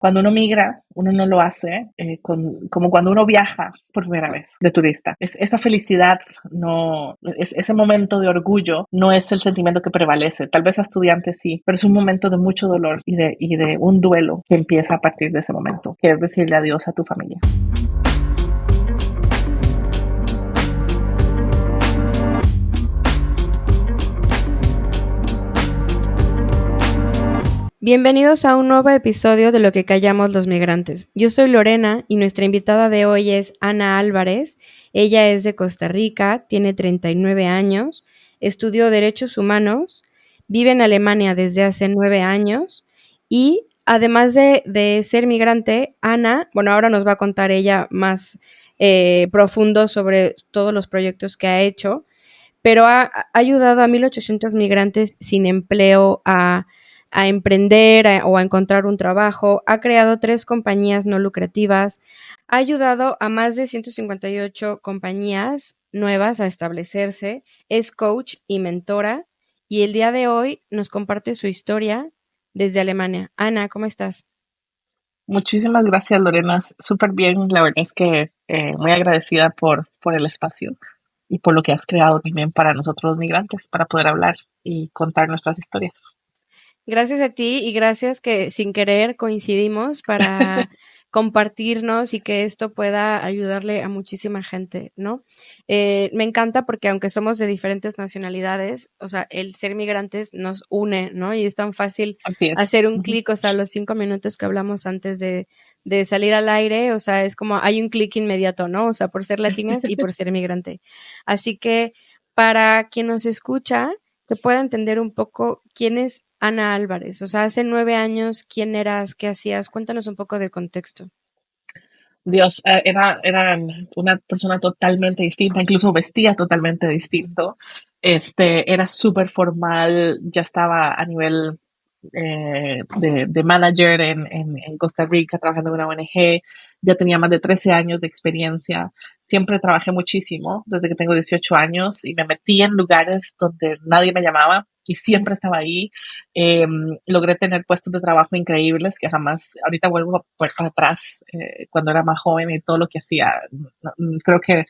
Cuando uno migra, uno no lo hace como cuando uno viaja por primera vez de turista. Esa felicidad, no, ese momento de orgullo no es el sentimiento que prevalece. Tal vez a estudiantes sí, pero es un momento de mucho dolor y de un duelo que empieza a partir de ese momento, que es decirle adiós a tu familia. Bienvenidos a un nuevo episodio de Lo que callamos los migrantes. Yo soy Lorena y nuestra invitada de hoy es Ana Álvarez. Ella es de Costa Rica, tiene 39 años, estudió Derechos Humanos, vive en Alemania desde hace 9 años y además de ser migrante, Ana, bueno, ahora nos va a contar ella más profundo sobre todos los proyectos que ha hecho, pero ha ayudado a 1,800 migrantes sin empleo a emprender o a encontrar un trabajo, ha creado 3 compañías no lucrativas, ha ayudado a más de 158 compañías nuevas a establecerse, es coach y mentora, y el día de hoy nos comparte su historia desde Alemania. Ana, ¿cómo estás? Muchísimas gracias, Lorena. Súper bien. La verdad es que muy agradecida por el espacio y por lo que has creado también para nosotros los migrantes, para poder hablar y contar nuestras historias. Gracias a ti y gracias que sin querer coincidimos para compartirnos y que esto pueda ayudarle a muchísima gente, ¿no? Me encanta porque aunque somos de diferentes nacionalidades, o sea, el ser migrantes nos une, ¿no? Y es tan fácil Así es. hacer un Ujú. clic, o sea, los 5 minutos que hablamos antes de salir al aire, o sea, es como hay un clic inmediato, ¿no? O sea, por ser latinas y por ser migrante. Así que para quien nos escucha, que pueda entender un poco quién es Ana Álvarez. O sea, hace 9 años, ¿quién eras? ¿Qué hacías? Cuéntanos un poco de contexto. Dios, era una persona totalmente distinta, incluso vestía totalmente distinto. Era súper formal, ya estaba a nivel de manager en Costa Rica, trabajando en una ONG, ya tenía más de 13 años de experiencia. Siempre trabajé muchísimo desde que tengo 18 años y me metí en lugares donde nadie me llamaba y siempre estaba ahí. Eh, Logré tener puestos de trabajo increíbles que jamás, ahorita vuelvo para atrás, cuando era más joven y todo lo que hacía. Creo que,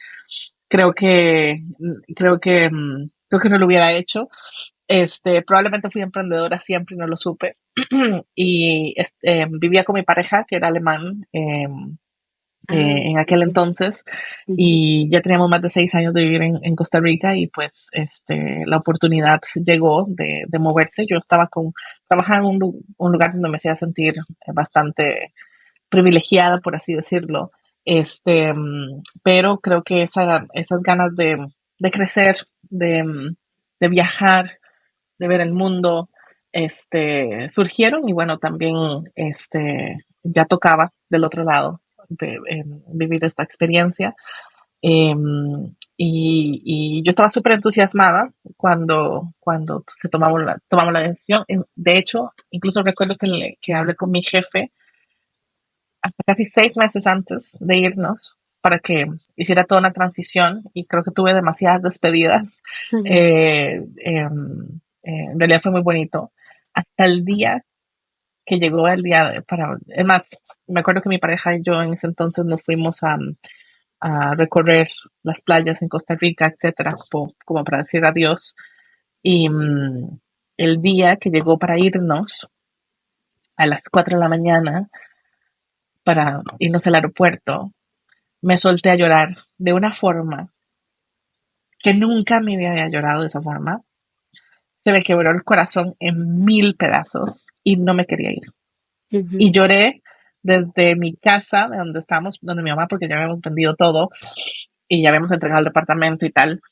creo que, creo que no lo hubiera hecho. Probablemente fui emprendedora siempre y no lo supe. Y vivía con mi pareja, que era alemán, Ah, en aquel entonces, y ya teníamos más de 6 años de vivir en Costa Rica y pues la oportunidad llegó de moverse. Yo trabajaba en un lugar donde me hacía sentir bastante privilegiada, por así decirlo. Pero creo que esas ganas de crecer, de viajar, de ver el mundo, surgieron y bueno, también ya tocaba del otro lado vivir esta experiencia. Eh, y yo estaba súper entusiasmada cuando tomamos la decisión. De hecho, incluso recuerdo que hablé con mi jefe hasta casi 6 meses antes de irnos para que hiciera toda una transición y creo que tuve demasiadas despedidas. En realidad fue muy bonito. Hasta el día que llegó el es más, me acuerdo que mi pareja y yo en ese entonces nos fuimos a recorrer las playas en Costa Rica, etcétera, como para decir adiós. Y el día que llegó para irnos, a las 4 de la mañana, para irnos al aeropuerto, me solté a llorar de una forma que nunca me había llorado de esa forma. Se me quebró el corazón en 1000 pedazos y no me quería ir. ujú. Y lloré desde mi casa, de donde estábamos, donde mi mamá, porque ya habíamos vendido todo y ya habíamos entregado el departamento y tal.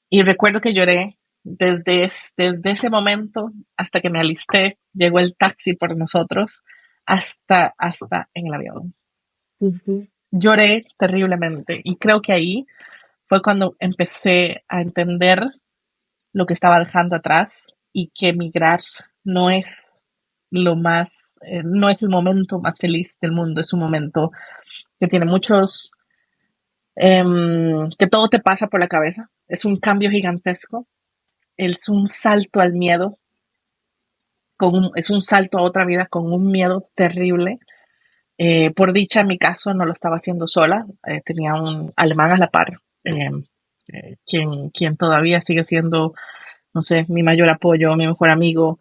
Y recuerdo que lloré desde ese momento hasta que me alisté, llegó el taxi por nosotros, hasta en el avión. Ujú. Lloré terriblemente y creo que ahí fue cuando empecé a entender lo que estaba dejando atrás y que emigrar no es lo más, no es el momento más feliz del mundo, es un momento que tiene que todo te pasa por la cabeza, es un cambio gigantesco, es un salto al miedo, es un salto a otra vida con un miedo terrible, Por dicha, en mi caso, no lo estaba haciendo sola. Tenía un alemán a la par, quien todavía sigue siendo, no sé, mi mayor apoyo, mi mejor amigo,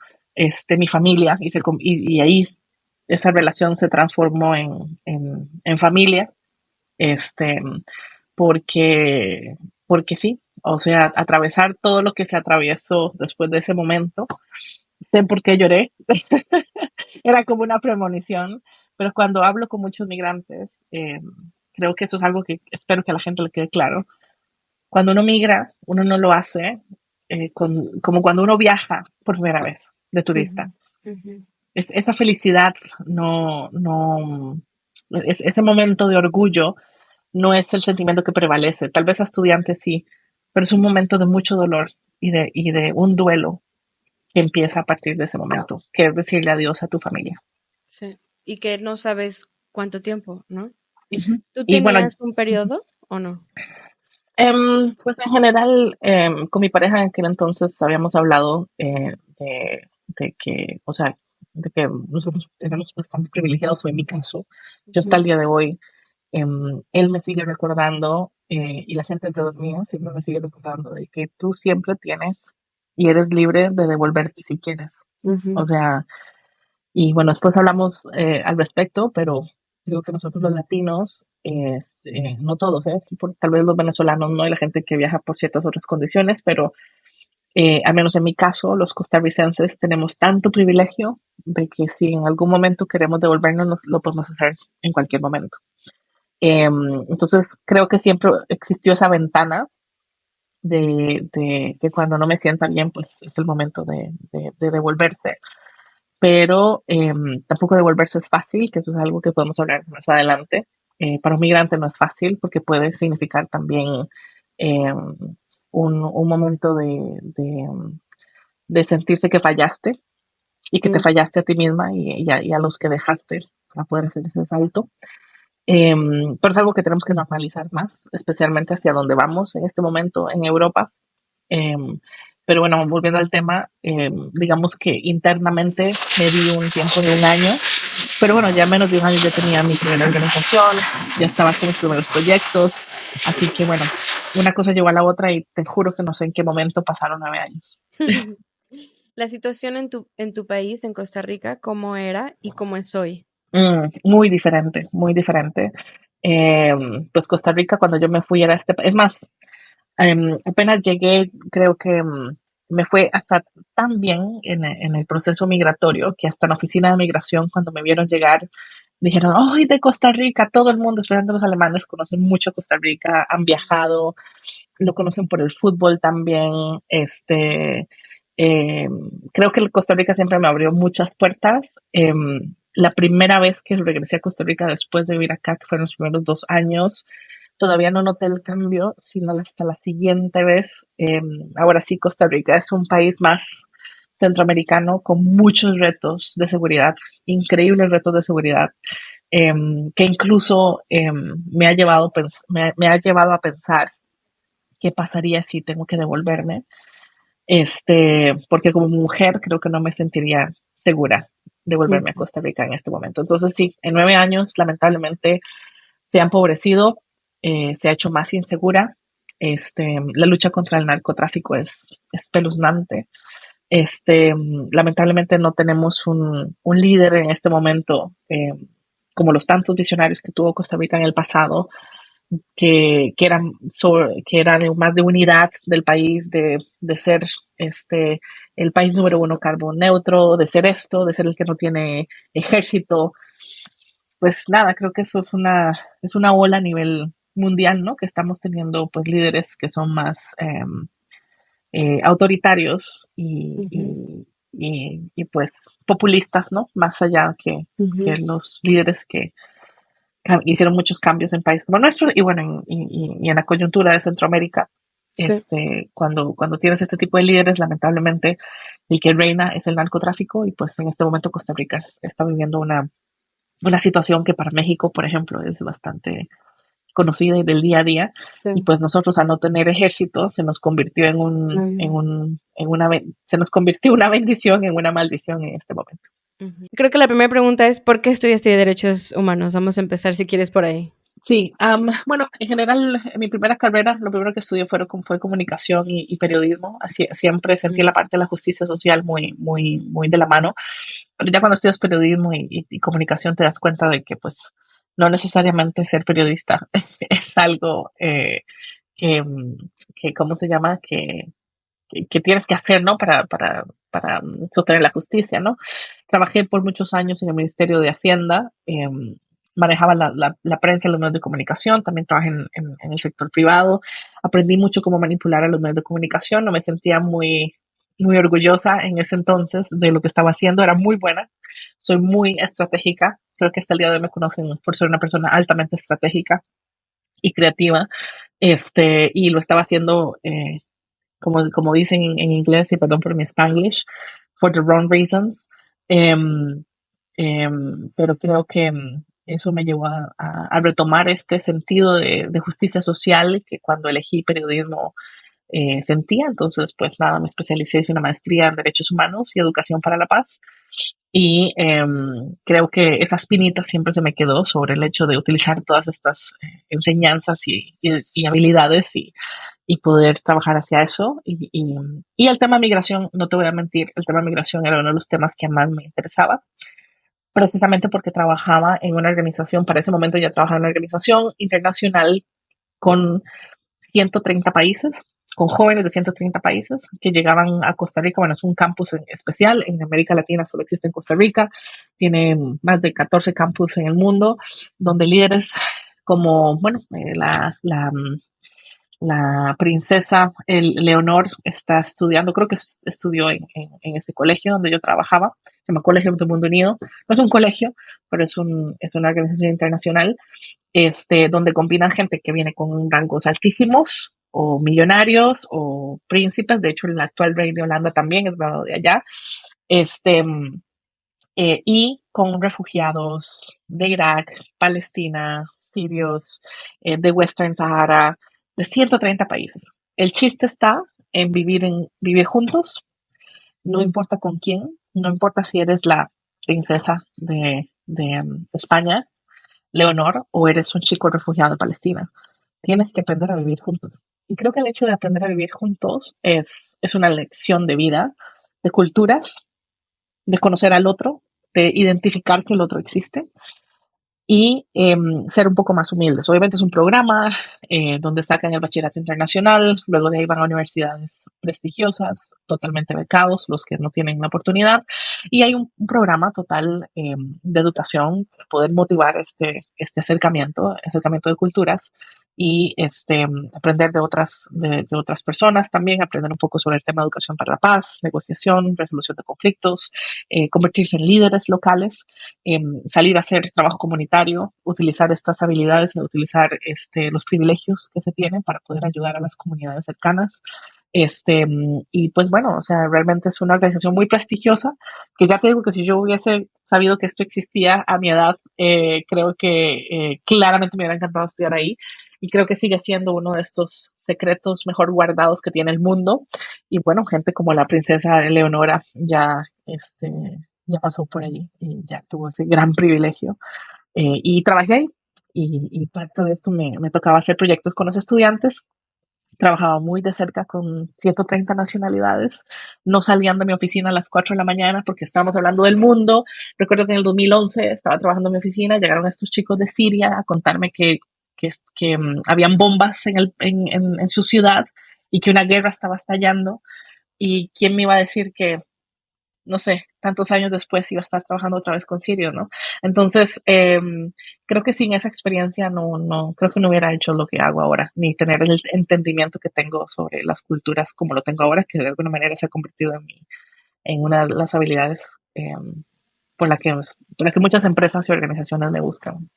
mi familia. Y ahí esa relación se transformó en familia. Este, porque, porque sí, o sea, atravesar todo lo que se atravesó después de ese momento, sé por qué lloré, era como una premonición, pero cuando hablo con muchos migrantes, creo que eso es algo que espero que a la gente le quede claro. Cuando uno migra, uno no lo hace como cuando uno viaja por primera vez de turista. Ujú, ujú. Esa felicidad no, ese momento de orgullo no es el sentimiento que prevalece. Tal vez a estudiantes sí, pero es un momento de mucho dolor y de un duelo que empieza a partir de ese momento, que es decirle adiós a tu familia. Sí. Y que no sabes cuánto tiempo, ¿no? Ujú. ¿Tú Y bueno, tenías un periodo o no? pues en general, con mi pareja en aquel entonces habíamos hablado de que, o sea, de que nosotros éramos bastante privilegiados, o en mi caso, yo hasta el Ujú, día de hoy, él me sigue recordando y la gente alrededor mío siempre me sigue recordando de que tú siempre tienes y eres libre de devolverte si quieres. O ujú, sea, y bueno, después hablamos al respecto, pero creo que nosotros los latinos, no todos, tal vez los venezolanos no y la gente que viaja por ciertas otras condiciones, pero al menos en mi caso, los costarricenses tenemos tanto privilegio de que si en algún momento queremos devolvernos, lo podemos hacer en cualquier momento. Entonces, creo que siempre existió esa ventana de que cuando no me sienta bien, pues es el momento de devolverse. Pero tampoco devolverse es fácil, que eso es algo que podemos hablar más adelante. Para un migrante no es fácil porque puede significar también eh, un momento de sentirse que fallaste y que te mm, fallaste a ti misma y a los que dejaste para poder hacer ese salto. Pero es algo que tenemos que normalizar más, especialmente hacia donde vamos en este momento en Europa. Em, pero bueno, volviendo al tema, digamos que internamente me di un tiempo de un año, pero bueno, ya menos de un año ya tenía mi primera organización, ya estaba con mis primeros proyectos, así que bueno, una cosa llegó a la otra y te juro que no sé en qué momento pasaron 9 años. La situación en tu país, en Costa Rica, ¿cómo era y cómo es hoy? Muy diferente, muy diferente. Pues Costa Rica, cuando yo me fui, era es más, apenas llegué, creo que me fue hasta tan bien en el proceso migratorio que hasta en la oficina de migración, cuando me vieron llegar, dijeron, ¡ay, de Costa Rica! Todo el mundo, especialmente los alemanes, conocen mucho Costa Rica, han viajado, lo conocen por el fútbol también. Eh, Creo que Costa Rica siempre me abrió muchas puertas. La primera vez que regresé a Costa Rica después de vivir acá, que fueron los primeros 2 años, todavía no noté el cambio, sino hasta la siguiente vez. Ahora sí, Costa Rica es un país más centroamericano con muchos retos de seguridad, increíbles retos de seguridad, que incluso me ha llevado a pensar qué pasaría si tengo que devolverme, porque como mujer creo que no me sentiría segura de volverme a Ujú, Costa Rica en este momento. Entonces sí, en 9 años lamentablemente se ha empobrecido, se ha hecho más insegura. La lucha contra el narcotráfico es espeluznante. Lamentablemente no tenemos un líder en este momento, como los tantos visionarios que tuvo Costa Rica en el pasado, que era más de unidad del país, de ser el país número uno carbón neutro, de ser esto, de ser el que no tiene ejército. Pues nada, creo que eso es una ola a nivel mundial, ¿no? Que estamos teniendo pues líderes que son más autoritarios ujú, pues populistas, ¿no? Más allá que ujú. los líderes que hicieron muchos cambios en países como nuestro y bueno, y en la coyuntura de Centroamérica, Sí. cuando tienes este tipo de líderes, lamentablemente el que reina es el narcotráfico y pues en este momento Costa Rica está viviendo una situación que para México, por ejemplo, es bastante conocida y del día a día. Y Sí. pues nosotros al no tener ejército se nos convirtió se nos convirtió una bendición en una maldición en este momento. Creo que la primera pregunta es, ¿por qué estudiaste Derechos Humanos? Vamos a empezar si quieres por ahí. Sí, bueno, en general, en mi primera carrera, lo primero que estudié fue comunicación y periodismo. Así, siempre sentí la parte de la justicia social muy de la mano. Pero ya cuando estudias periodismo y comunicación te das cuenta de que, pues, no necesariamente ser periodista es algo que, ¿cómo se llama? Que tienes que hacer, ¿no? Para sostener la justicia, ¿no? Trabajé por muchos años en el Ministerio de Hacienda, manejaba la prensa y los medios de comunicación, también trabajé en el sector privado, aprendí mucho cómo manipular a los medios de comunicación, no me sentía muy orgullosa en ese entonces de lo que estaba haciendo, era muy buena, soy muy estratégica, creo que hasta el día de hoy me conocen por ser una persona altamente estratégica y creativa, y lo estaba haciendo como dicen en inglés, y perdón por mi Spanglish, for the wrong reasons. Em, pero creo que eso me llevó a retomar este sentido de justicia social que cuando elegí periodismo sentía. Entonces, pues nada, me especialicé en una maestría en Derechos Humanos y Educación para la Paz. Y creo que esa espinita siempre se me quedó sobre el hecho de utilizar todas estas enseñanzas y habilidades y poder trabajar hacia eso. Y el tema migración, no te voy a mentir, el tema migración era uno de los temas que más me interesaba, precisamente porque trabajaba en una organización, para ese momento ya trabajaba en una organización internacional con 130 países, con jóvenes de 130 países que llegaban a Costa Rica. Bueno, es un campus en especial, en América Latina solo existe en Costa Rica, tiene más de 14 campus en el mundo, donde líderes como, bueno, la princesa Leonor está estudiando, creo que estudió en ese colegio donde yo trabajaba, se llama Colegio de Mundo Unido. No es un colegio, pero es una organización internacional donde combinan gente que viene con rangos altísimos o millonarios o príncipes. De hecho, el actual rey de Holanda también es graduado de allá. Este, y con refugiados de Irak, Palestina, sirios, de Western Sahara, de 130 países. El chiste está en vivir juntos, no importa con quién, no importa si eres la princesa de España, Leonor, o eres un chico refugiado de Palestina. Tienes que aprender a vivir juntos. Y creo que el hecho de aprender a vivir juntos es una lección de vida, de culturas, de conocer al otro, de identificar que el otro existe y ser un poco más humildes. Obviamente es un programa donde sacan el bachillerato internacional, luego de ahí van a universidades prestigiosas, totalmente becados, los que no tienen la oportunidad, y hay un programa total de educación para poder motivar este acercamiento de culturas y aprender de otras personas también, aprender un poco sobre el tema de educación para la paz, negociación, resolución de conflictos, convertirse en líderes locales, salir a hacer trabajo comunitario, utilizar estas habilidades y utilizar los privilegios que se tienen para poder ayudar a las comunidades cercanas. Y pues bueno, o sea, realmente es una organización muy prestigiosa, que ya te digo que si yo hubiese sabido que esto existía a mi edad, creo que claramente me hubiera encantado estudiar ahí y creo que sigue siendo uno de estos secretos mejor guardados que tiene el mundo. Y bueno, gente como la princesa Leonora ya pasó por ahí y ya tuvo ese gran privilegio. Y trabajé ahí y parte de esto me tocaba hacer proyectos con los estudiantes. Trabajaba muy de cerca con 130 nacionalidades. No salían de mi oficina a las 4 de la mañana porque estábamos hablando del mundo. Recuerdo que en el 2011 estaba trabajando en mi oficina, llegaron estos chicos de Siria a contarme que habían bombas en su ciudad y que una guerra estaba estallando. ¿Y quién me iba a decir que no sé, tantos años después iba a estar trabajando otra vez con Sirio, ¿no? Entonces, creo que sin esa experiencia creo que no hubiera hecho lo que hago ahora, ni tener el entendimiento que tengo sobre las culturas como lo tengo ahora, que de alguna manera se ha convertido en una de las habilidades eh, por, la que, por la que muchas empresas y organizaciones me buscan.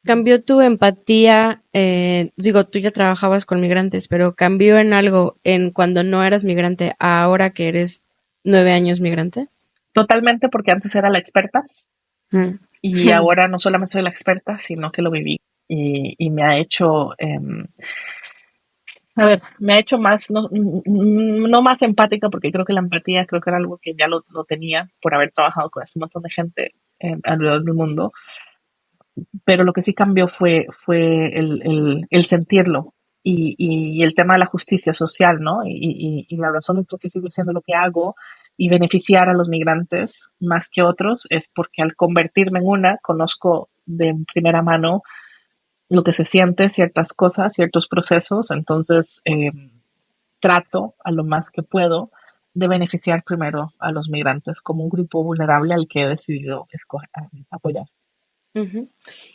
¿Cambió tu empatía? Digo, tú ya trabajabas con migrantes, pero ¿cambió en algo en cuando no eras migrante a ahora que eres 9 años migrante? Totalmente porque antes era la experta Mm. y ahora no solamente soy la experta, sino que lo viví y me ha hecho A ver, me ha hecho más, no, no más empática, porque creo que la empatía creo que era algo que ya lo tenía por haber trabajado con ese montón de gente alrededor del mundo, pero lo que sí cambió fue el sentirlo y el tema de la justicia social, ¿no? Y la razón de por qué sigo haciendo lo que hago y beneficiar a los migrantes más que otros es porque al convertirme en una, conozco de primera mano lo que se siente, ciertas cosas, ciertos procesos, entonces trato a lo más que puedo de beneficiar primero a los migrantes como un grupo vulnerable al que he decidido escoger, apoyar. Ujú.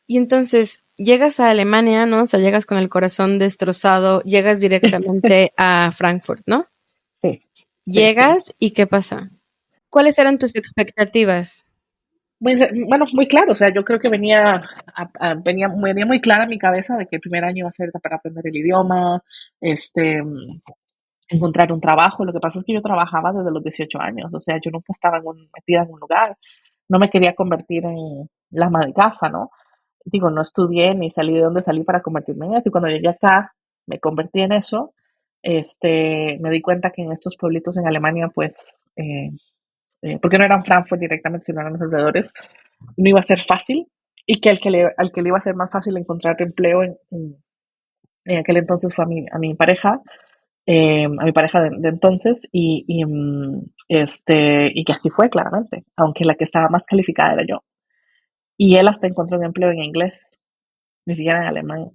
Y entonces llegas a Alemania, ¿no? O sea, llegas con el corazón destrozado, llegas directamente a Frankfurt, ¿no? Sí, sí, sí. Llegas y ¿qué pasa? ¿Cuáles eran tus expectativas? Pues, bueno, muy claro, o sea, yo creo que venía muy clara en mi cabeza de que el primer año iba a ser para aprender el idioma, encontrar un trabajo. Lo que pasa es que yo trabajaba desde los 18 años, o sea, yo nunca estaba metida en un lugar, no me quería convertir en la ama de casa, ¿no? Digo, no estudié ni salí de donde salí para convertirme en eso, y cuando llegué acá me convertí en eso. Me di cuenta que en estos pueblitos en Alemania, pues, eh, porque no eran Frankfurt directamente, sino eran los alrededores, no iba a ser fácil y que al que le iba a ser más fácil encontrar empleo en aquel entonces fue a mi pareja, a mi pareja de entonces y que así fue claramente, aunque la que estaba más calificada era yo. Y él hasta encontró un empleo en inglés, ni siquiera en alemán.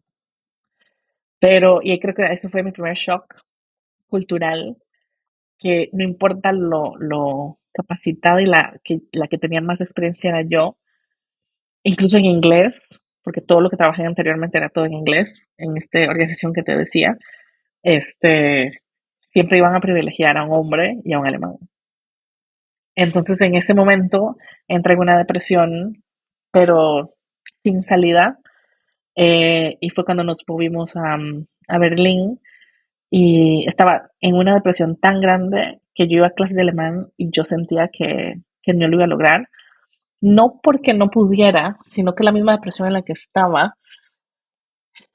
Pero, y creo que ese fue mi primer shock cultural, que no importa lo capacitada y la que tenía más experiencia era yo, incluso en inglés, porque todo lo que trabajé anteriormente era todo en inglés, en esta organización que te decía, este, siempre iban a privilegiar a un hombre y a un alemán. Entonces, en ese momento, entré en una depresión, pero sin salida, y fue cuando nos movimos a Berlín y estaba en una depresión tan grande que yo iba a clases de alemán y yo sentía que no lo iba a lograr, no porque no pudiera, sino que la misma depresión en la que estaba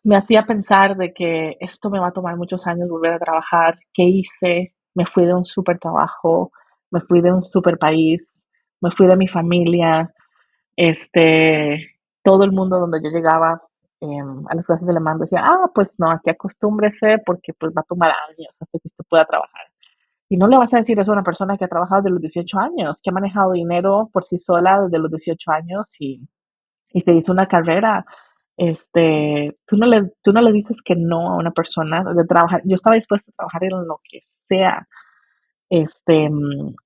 me hacía pensar de que esto me va a tomar muchos años volver a trabajar. ¿Qué hice? Me fui de un súper trabajo, me fui de un súper país, me fui de mi familia, todo el mundo donde yo llegaba a las clases de alemán decía, pues no, aquí acostúmbrese porque pues va a tomar años hasta que usted pueda trabajar. Y no le vas a decir eso a una persona que ha trabajado desde los 18 años, que ha manejado dinero por sí sola desde los 18 años y se hizo una carrera. Tú no le dices que no a una persona de trabajar. Yo estaba dispuesta a trabajar en lo que sea.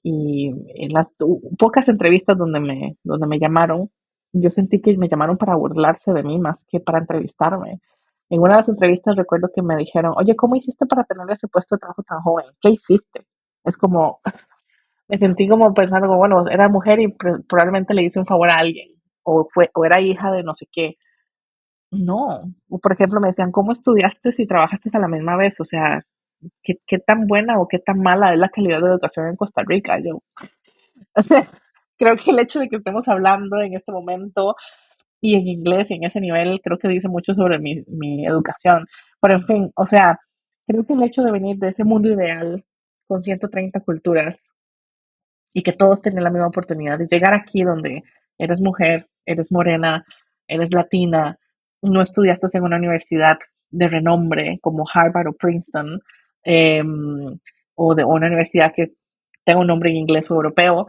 Y en las pocas entrevistas donde me llamaron, yo sentí que me llamaron para burlarse de mí más que para entrevistarme. En una de las entrevistas recuerdo que me dijeron, oye, ¿cómo hiciste para tener ese puesto de trabajo tan joven? ¿Qué hiciste? Es como, me sentí como pensando, como, bueno, era mujer y probablemente le hice un favor a alguien, o era hija de no sé qué. No, o por ejemplo me decían, ¿cómo estudiaste si trabajaste a la misma vez? O sea, ¿qué tan buena o qué tan mala es la calidad de educación en Costa Rica? Yo, o sea, creo que el hecho de que estemos hablando en este momento y en inglés y en ese nivel, creo que dice mucho sobre mi educación. Pero en fin, o sea, creo que el hecho de venir de ese mundo ideal con 130 culturas y que todos tengan la misma oportunidad de llegar aquí donde eres mujer, eres morena, eres latina, no estudiaste en una universidad de renombre como Harvard o Princeton, eh, o una universidad que tenga un nombre en inglés o europeo.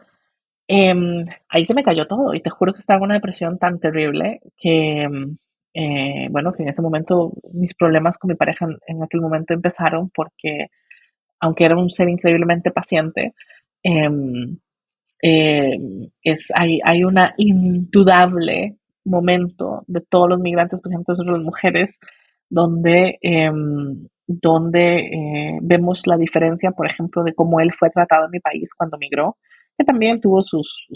Ahí se me cayó todo y te juro que estaba en una depresión tan terrible que, bueno, que en ese momento mis problemas con mi pareja en aquel momento empezaron porque, aunque era un ser increíblemente paciente, eh, hay una indudable momento de todos los migrantes, especialmente nosotros las mujeres, donde, vemos la diferencia, por ejemplo, de cómo él fue tratado en mi país cuando migró, que también tuvo sus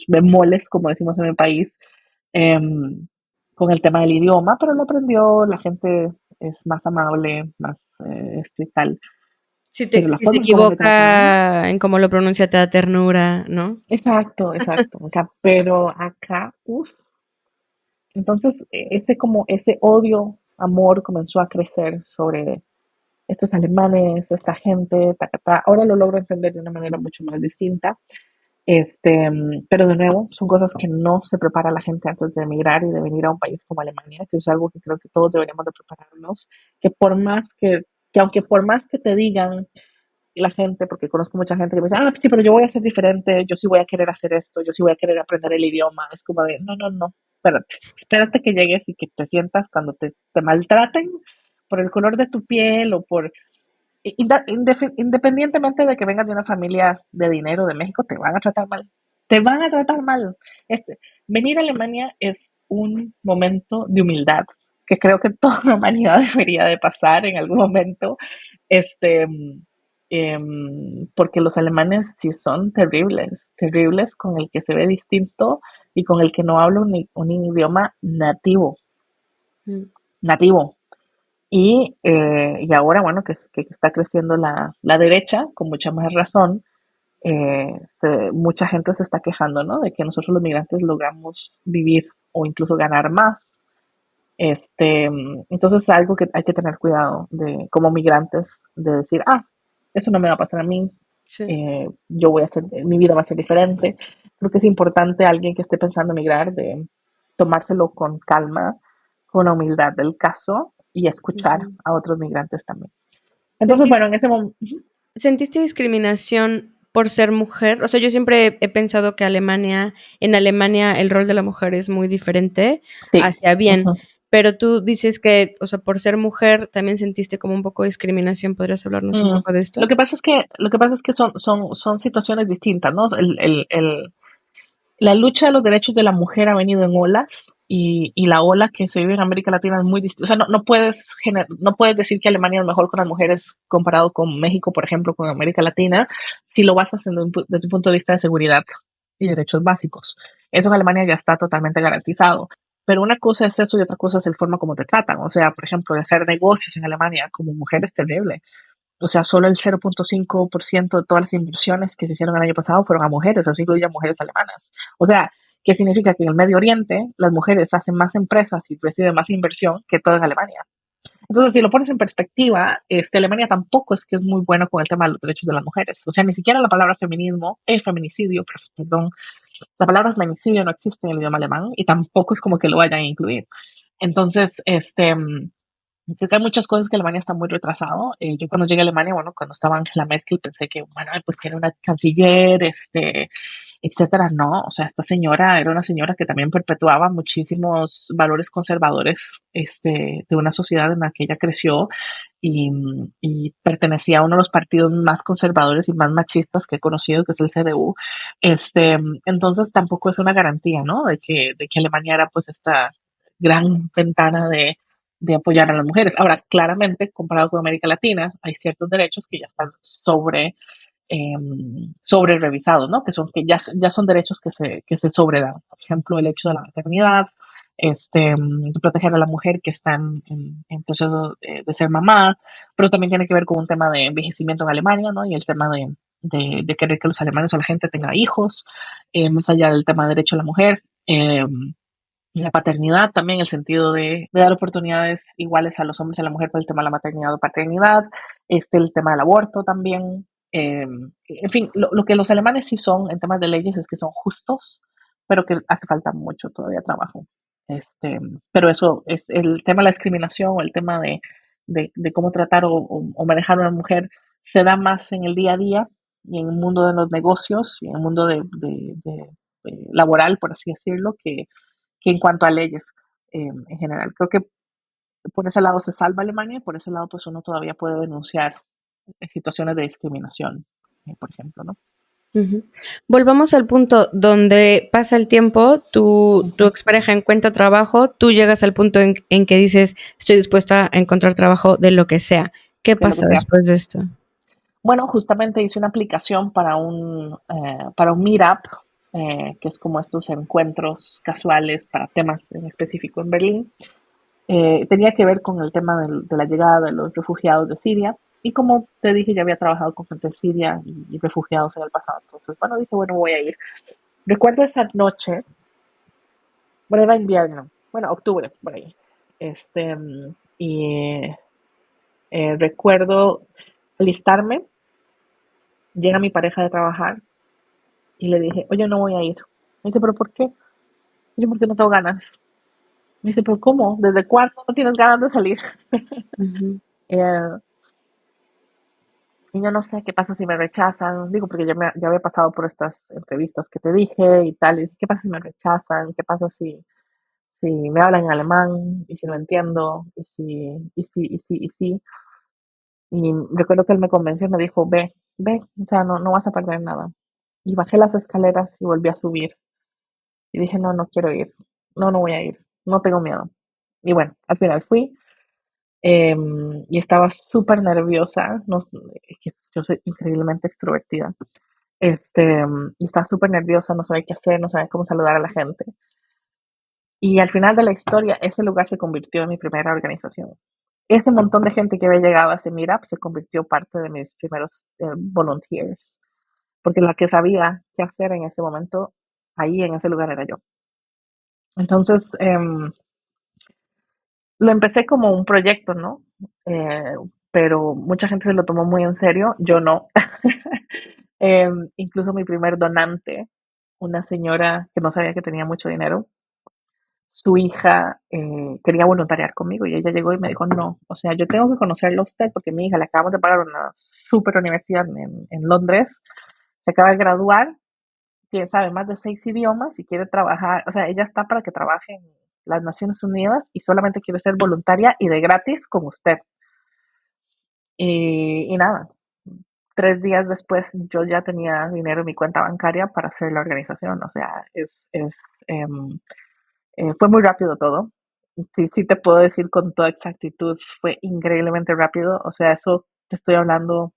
bemoles, como decimos en mi país, em, con el tema del idioma, pero lo aprendió, la gente es más amable, más esto y tal, pero la Si se forma en cómo me trataban. equivoca en cómo lo pronuncia, te da ternura, ¿no? Exacto, exacto. Pero acá, uff. Entonces, ese odio, amor comenzó a crecer sobre estos alemanes, esta gente, ta, ta, ta. Ahora lo logro entender de una manera mucho más distinta. Pero de nuevo, son cosas que no se prepara la gente antes de emigrar y de venir a un país como Alemania, que es algo que creo que todos deberíamos de prepararnos, que por más que aunque por más que te digan la gente, porque conozco mucha gente que me dice, ah, sí, pero yo voy a ser diferente, yo sí voy a querer hacer esto, yo sí voy a querer aprender el idioma, es como de, no, no, no, espérate que llegues y que te sientas cuando te maltraten por el color de tu piel o por independientemente de que vengas de una familia de dinero de México, te van a tratar mal. Te van a tratar mal. Este, venir a Alemania es un momento de humildad que creo que toda la humanidad debería de pasar en algún momento. Este, porque los alemanes sí son terribles, terribles con el que se ve distinto y con el que no habla un idioma nativo, Mm. nativo. Y ahora, bueno, que está creciendo la derecha, con mucha más razón, mucha gente se está quejando, ¿no? De que nosotros los migrantes logramos vivir o incluso ganar más. Entonces es algo que hay que tener cuidado de, como migrantes, de decir, ah, eso no me va a pasar a mí, Sí. yo voy a hacer, mi vida va a ser diferente. Creo que es importante alguien que esté pensando en migrar de tomárselo con calma, con la humildad del caso y escuchar Ujú. a otros migrantes también. Entonces, ¿Sentiste, bueno, en ese momento, sentiste discriminación por ser mujer? O sea, yo siempre he pensado que en Alemania el rol de la mujer es muy diferente sí. hacia bien, Ujú. pero tú dices que, o sea, por ser mujer también sentiste como un poco de discriminación. ¿Podrías hablarnos un Mm. poco de esto? Lo que pasa es que son situaciones distintas, ¿no? La lucha de los derechos de la mujer ha venido en olas y la ola que se vive en América Latina es muy distinta. O sea, no puedes decir que Alemania es mejor con las mujeres comparado con México, por ejemplo, con América Latina, si lo vas haciendo desde un punto de vista de seguridad y derechos básicos. Eso en Alemania ya está totalmente garantizado. Pero una cosa es eso y otra cosa es la forma como te tratan. O sea, por ejemplo, de hacer negocios en Alemania como mujer es terrible. O sea, solo el 0.5% de todas las inversiones que se hicieron el año pasado fueron a mujeres, eso incluye a mujeres alemanas. O sea, ¿qué significa? Que en el Medio Oriente las mujeres hacen más empresas y reciben más inversión que todo en Alemania. Entonces, si lo pones en perspectiva, Alemania tampoco es que es muy bueno con el tema de los derechos de las mujeres. O sea, ni siquiera la palabra feminismo, feminicidio, perdón, la palabra feminicidio no existe en el idioma alemán y tampoco es como que lo vayan a incluir. Entonces, creo que hay muchas cosas que Alemania está muy retrasado. Yo cuando llegué a Alemania, bueno, cuando estaba Angela Merkel, pensé que, bueno, pues que era una canciller, etcétera. No, o sea, esta señora era una señora que también perpetuaba muchísimos valores conservadores, de una sociedad en la que ella creció y, y pertenecía a uno de los partidos más conservadores y más machistas que he conocido, que es el CDU. Entonces tampoco es una garantía, ¿no? De que Alemania era pues esta gran ventana de apoyar a las mujeres. Ahora, claramente, comparado con América Latina, hay ciertos derechos que ya están eh, sobre revisados, ¿no? Que ya son derechos que se sobredan. Por ejemplo, el hecho de la maternidad, de proteger a la mujer que está en proceso de ser mamá, pero también tiene que ver con un tema de envejecimiento en Alemania, ¿no? Y el tema de querer que los alemanes o la gente tenga hijos, más allá del tema de derecho a la mujer. La paternidad también, el sentido de dar oportunidades iguales a los hombres y a la mujer por el tema de la maternidad o paternidad, el tema del aborto también. En fin, lo que los alemanes sí son en temas de leyes es que son justos, pero que hace falta mucho todavía trabajo. Este, pero eso es el tema de la discriminación o el tema de cómo tratar o manejar a una mujer se da más en el día a día y en el mundo de los negocios y en el mundo de laboral, por así decirlo, que en cuanto a leyes en general. Creo que por ese lado se salva Alemania y por ese lado pues uno todavía puede denunciar situaciones de discriminación, por ejemplo, ¿no? Ujú. Volvamos al punto donde pasa el tiempo, tu expareja encuentra trabajo, tú llegas al punto en que dices, estoy dispuesta a encontrar trabajo de lo que sea. ¿Qué De lo que pasa sea. después de esto? Bueno, justamente hice una aplicación para un meetup, que es como estos encuentros casuales para temas en específico en Berlín. Tenía que ver con el tema de la llegada de los refugiados de Siria. Y como te dije, ya había trabajado con gente de Siria y refugiados en el pasado. Entonces, bueno, dije, bueno, voy a ir. Recuerdo esa noche, bueno, era invierno, bueno, octubre, por ahí. Este, y Recuerdo alistarme, llega mi pareja de trabajar y le dije, oye, no voy a ir. Me dice, ¿pero por qué? Yo, porque no tengo ganas. Me dice, ¿pero cómo? ¿Desde cuándo no tienes ganas de salir? Ujú, Eh, y yo no sé qué pasa si me rechazan. Digo, porque ya había pasado por estas entrevistas que te dije y tal. Y ¿qué pasa si me rechazan? ¿Qué pasa si me hablan en alemán y si no entiendo? Y si. Y recuerdo que él me convenció y me dijo, ve, ve, o sea, no vas a perder nada. Y bajé las escaleras y volví a subir. Y dije, no, no quiero ir. No, no voy a ir. No tengo miedo. Y bueno, al final fui. Y estaba súper nerviosa. No, yo soy increíblemente extrovertida. Y estaba súper nerviosa, no sabía qué hacer, no sabía cómo saludar a la gente. Y al final de la historia, ese lugar se convirtió en mi primera organización. Ese montón de gente que había llegado a ese meetup se convirtió parte de mis primeros volunteers, porque la que sabía qué hacer en ese momento, ahí en ese lugar era yo. Entonces, lo empecé como un proyecto, ¿no? Eh, pero mucha gente se lo tomó muy en serio, yo no. Incluso mi primer donante, una señora que no sabía que tenía mucho dinero, su hija quería voluntariar conmigo y ella llegó y me dijo, no, o sea, yo tengo que conocerlo a usted porque mi hija le acabamos de pagar una super universidad en Londres, se acaba de graduar, tiene, sabe más de 6 idiomas y quiere trabajar, o sea, ella está para que trabaje en las Naciones Unidas y solamente quiere ser voluntaria y de gratis con usted. Y nada, 3 días después yo ya tenía dinero en mi cuenta bancaria para hacer la organización, o sea, em, fue muy rápido todo. Sí, sí te puedo decir con toda exactitud, fue increíblemente rápido. O sea, eso te estoy hablando,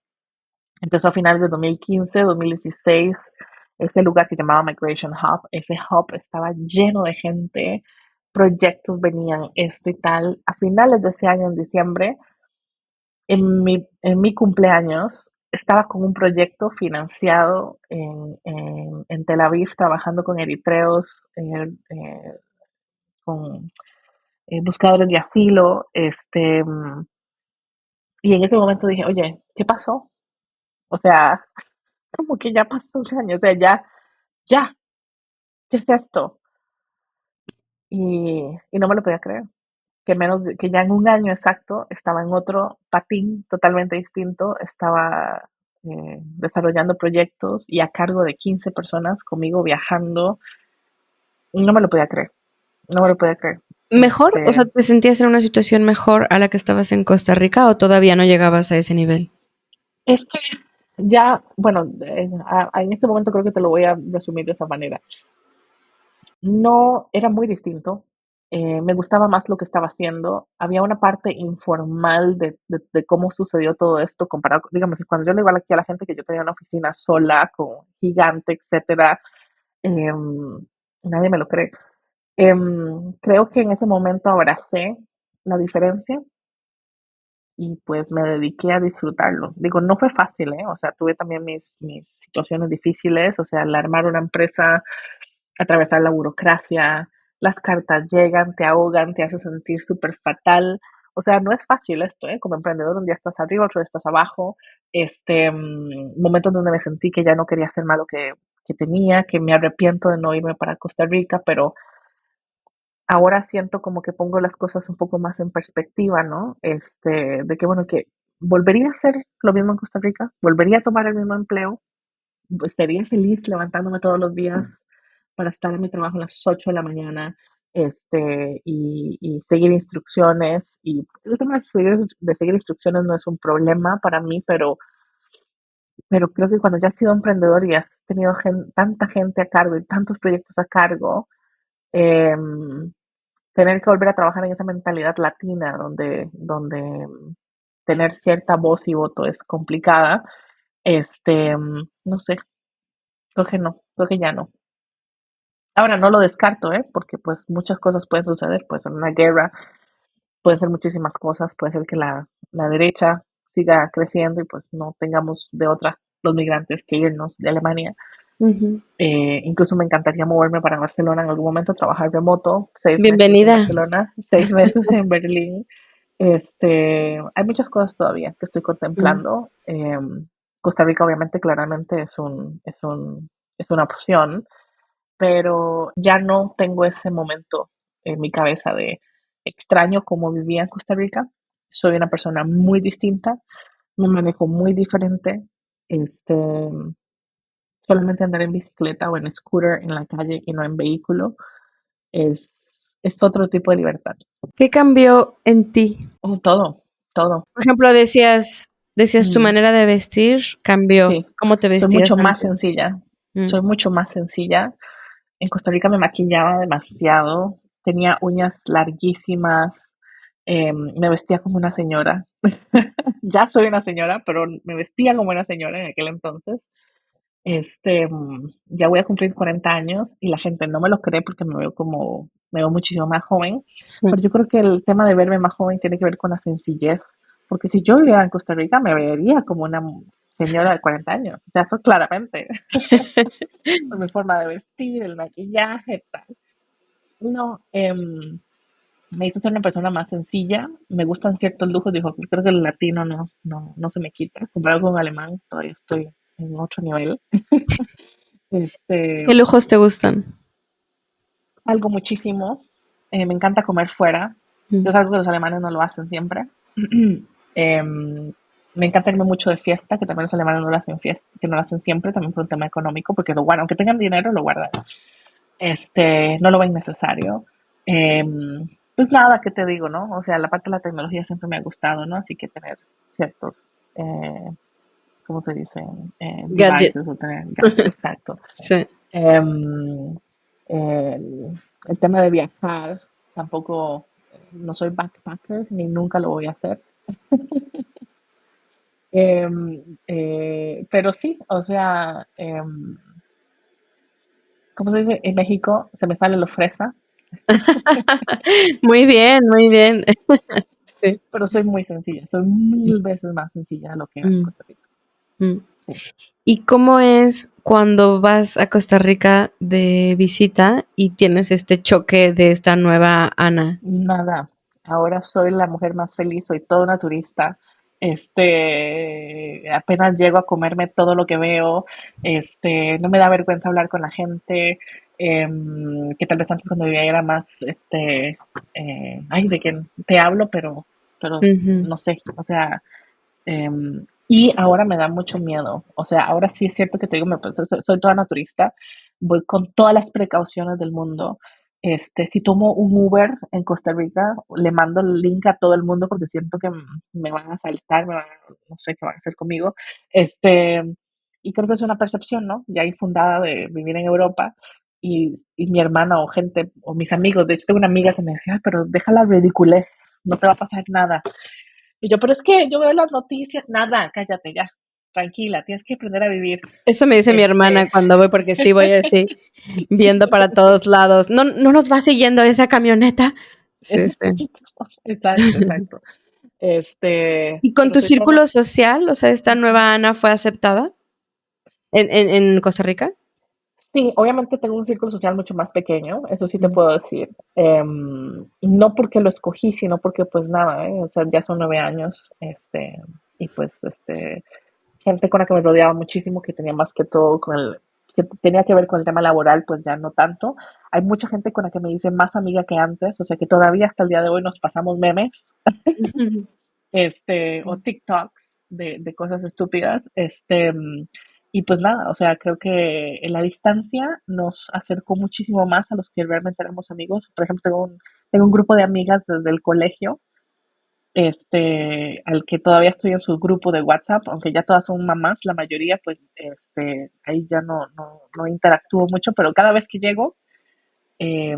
empezó a finales de 2015, 2016. Ese lugar que llamaba Migration Hub, ese hub estaba lleno de gente, proyectos venían, esto y tal. A finales de ese año, en diciembre, en mi cumpleaños, estaba con un proyecto financiado en Tel Aviv, trabajando con eritreos, con buscadores de asilo, y en ese momento dije, oye, ¿qué pasó? O sea, como que ya pasó un año, o sea, ya, ¿qué es esto? Y no me lo podía creer, que ya en un año exacto estaba en otro patín totalmente distinto, estaba desarrollando proyectos y a cargo de 15 personas conmigo viajando, no me lo podía creer, no me lo podía creer. ¿mejor? O sea, ¿te sentías en una situación mejor a la que estabas en Costa Rica o todavía no llegabas a ese nivel? Es que ya, bueno, en este momento creo que te lo voy a resumir de esa manera. No, era muy distinto. Me gustaba más lo que estaba haciendo. Había una parte informal de cómo sucedió todo esto comparado, digamos, cuando yo le digo aquí a la gente que yo tenía una oficina sola, con gigante, etcétera, nadie me lo cree. Creo que en ese momento abracé la diferencia y pues me dediqué a disfrutarlo. Digo, no fue fácil, ¿eh? O sea, tuve también mis situaciones difíciles, o sea, al armar una empresa, atravesar la burocracia, las cartas llegan, te ahogan, te hace sentir súper fatal. O sea, no es fácil esto, ¿eh? Como emprendedor, un día estás arriba, otro día estás abajo. Momentos donde me sentí que ya no quería hacer más lo que tenía, que me arrepiento de no irme para Costa Rica, pero ahora siento como que pongo las cosas un poco más en perspectiva, ¿no? De que, bueno, que volvería a hacer lo mismo en Costa Rica, volvería a tomar el mismo empleo, estaría feliz levantándome todos los días para estar en mi trabajo a las 8 de la mañana, y seguir instrucciones. Y el tema de seguir instrucciones no es un problema para mí, pero creo que cuando ya has sido emprendedor y has tenido tanta gente a cargo y tantos proyectos a cargo, em, tener que volver a trabajar en esa mentalidad latina donde tener cierta voz y voto es complicada, no sé, creo que ya no. Ahora no lo descarto, ¿eh? Porque pues muchas cosas pueden suceder, pues en una guerra pueden ser muchísimas cosas, puede ser que la derecha siga creciendo y pues no tengamos de otra los migrantes que irnos de Alemania. Ujú. Incluso me encantaría moverme para Barcelona en algún momento, trabajar remoto, 6 meses en Bienvenida. Barcelona, 6 meses en Berlín. Hay muchas cosas todavía que estoy Mm, contemplando. Costa Rica, obviamente, claramente es una opción, pero ya no tengo ese momento en mi cabeza de extraño cómo vivía en Costa Rica. Soy una persona muy distinta, me manejo muy diferente. Este, Solamente andar en bicicleta o en scooter en la calle y no en vehículo es, es otro tipo de libertad. ¿Qué cambió en ti? Oh, todo, todo. Por ejemplo, decías tu Mm, manera de vestir cambió. sí, ¿Cómo te soy vestías mucho más antes? sencilla. Mm, Soy mucho más sencilla. En Costa Rica me maquillaba demasiado. Tenía uñas larguísimas. Me vestía como una señora. Ya soy una señora, pero me vestía como una señora en aquel entonces. Ya voy a cumplir 40 años y la gente no me lo cree porque me veo muchísimo más joven, sí. pero yo creo que el tema de verme más joven tiene que ver con la sencillez, porque si yo viviera en Costa Rica me vería como una señora de 40 años, o sea, eso claramente, por mi forma de vestir, el maquillaje, tal. No, me hizo ser una persona más sencilla, me gustan ciertos lujos, dijo, creo que el latino no se me quita, comparado con el alemán, todavía estoy en otro nivel. Este, ¿Qué lujos te gustan? Salgo muchísimo, me encanta comer fuera, Mm, es algo que los alemanes no lo hacen siempre. Me encanta irme mucho de fiesta, que también los alemanes no lo hacen fiesta, que no lo hacen siempre, también por un tema económico, porque lo guardan, aunque tengan dinero, lo guardan. No lo ven necesario. Pues nada, ¿qué te digo, no? O sea, la parte de la tecnología siempre me ha gustado, ¿no? Así que tener ciertos, ¿cómo se dice? Gadget. Devices o tener gadgets, exacto. Sí. Em, el tema de viajar, tampoco, no soy backpacker ni nunca lo voy a hacer. Pero sí, o sea, ¿cómo se dice? En México se me sale lo fresa, Muy bien, muy bien. Sí. pero soy muy sencilla, soy mil veces más sencilla de lo que era en Mm, Costa Rica. mm. Sí. ¿Y cómo es cuando vas a Costa Rica de visita y tienes este choque de esta nueva Ana? Nada, ahora soy la mujer más feliz, soy toda una turista. Apenas llego a comerme todo lo que veo. No me da vergüenza hablar con la gente. Que tal vez antes cuando vivía era más, ay, de que te hablo, pero Ujú. no sé, o sea, y ahora me da mucho miedo. O sea, ahora sí es cierto que te digo, soy toda naturista, voy con todas las precauciones del mundo. Si tomo un Uber en Costa Rica, le mando el link a todo el mundo porque siento que me van a asaltar, no sé qué van a hacer conmigo. Este, y creo que es una percepción, ¿no? Ya infundada de vivir en Europa. Y mi hermana o gente, o mis amigos, de hecho tengo una amiga que me decía, "Ay, pero deja la ridiculez, no te va a pasar nada". Y yo, pero es que yo veo las noticias, nada, cállate ya, tranquila, tienes que aprender a vivir. Eso me dice mi Este, hermana cuando voy, porque sí voy así, viendo para todos lados. No, no nos va siguiendo esa camioneta. Sí, sí. exacto, exacto. ¿Y con Pero tu soy toda, círculo social? O sea, ¿esta nueva Ana fue aceptada en Costa Rica? sí, obviamente tengo un círculo social mucho más pequeño, eso sí te Mm, puedo decir. No porque lo escogí, sino porque pues nada, o sea, ya son 9 años, y pues, gente con la que me rodeaba muchísimo, que tenía más que todo que tenía que ver con el tema laboral, pues ya no tanto. Hay mucha gente con la que me dice más amiga que antes, o sea que todavía hasta el día de hoy nos pasamos memes, ujú. o Sí. TikToks de cosas estúpidas, y pues nada, o sea, creo que en la distancia nos acercó muchísimo más a los que realmente éramos amigos. Por ejemplo, tengo un grupo de amigas desde el colegio, al que todavía estoy en su grupo de WhatsApp, aunque ya todas son mamás, la mayoría, pues, ahí ya no interactúo mucho, pero cada vez que llego, eh,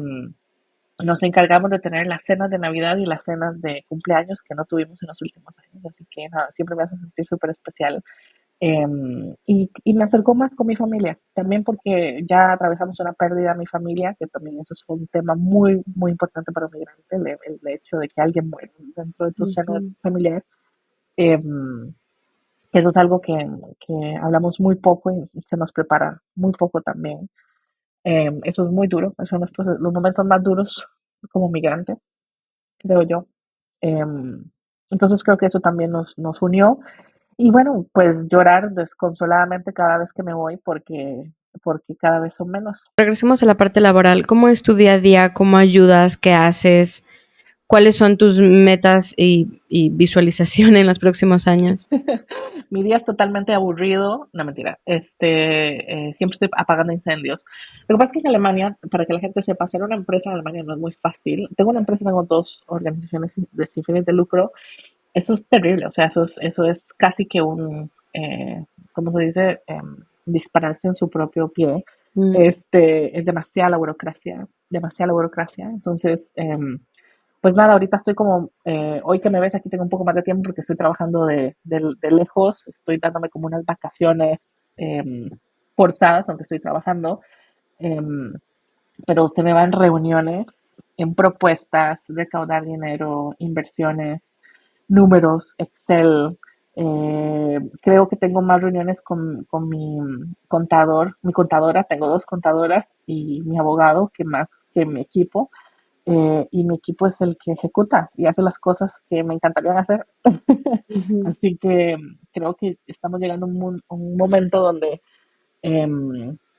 nos encargamos de tener las cenas de Navidad y las cenas de cumpleaños que no tuvimos en los últimos años, así que nada, siempre me hace sentir súper especial. Y me acercó más con mi familia, también porque ya atravesamos una pérdida en mi familia, que también eso es un tema muy, muy importante para un migrante, el hecho de que alguien muere dentro de tu seno Ujú, familiar. Em, Eso es algo que hablamos muy poco y se nos prepara muy poco también. Eso es muy duro, esos son los momentos más duros como migrante, creo yo. Entonces creo que eso también nos unió. Y bueno, pues llorar desconsoladamente cada vez que me voy porque cada vez son menos. Regresemos a la parte laboral. ¿Cómo es tu día a día? ¿Cómo ayudas? ¿Qué haces? ¿Cuáles son tus metas y visualización en los próximos años? Mi día es totalmente aburrido, no mentira, siempre estoy apagando incendios. Lo que pasa es que en Alemania, para que la gente sepa, hacer una empresa en Alemania no es muy fácil. Tengo una empresa, tengo dos organizaciones sin fines de lucro. Eso es terrible, o sea, eso es casi que ¿cómo se dice? Dispararse en su propio pie. Mm, Es demasiada burocracia, demasiada burocracia. Entonces, pues nada, ahorita estoy como, hoy que me ves aquí tengo un poco más de tiempo porque estoy trabajando de lejos, estoy dándome como unas vacaciones forzadas, aunque estoy trabajando, em, pero se me van reuniones, en propuestas, recaudar dinero, inversiones, números, Excel. Creo que tengo más reuniones con mi contador, mi contadora, tengo dos contadoras y mi abogado que más que mi equipo. Y mi equipo es el que ejecuta y hace las cosas que me encantaría hacer. ujú, Así que creo que estamos llegando a un momento donde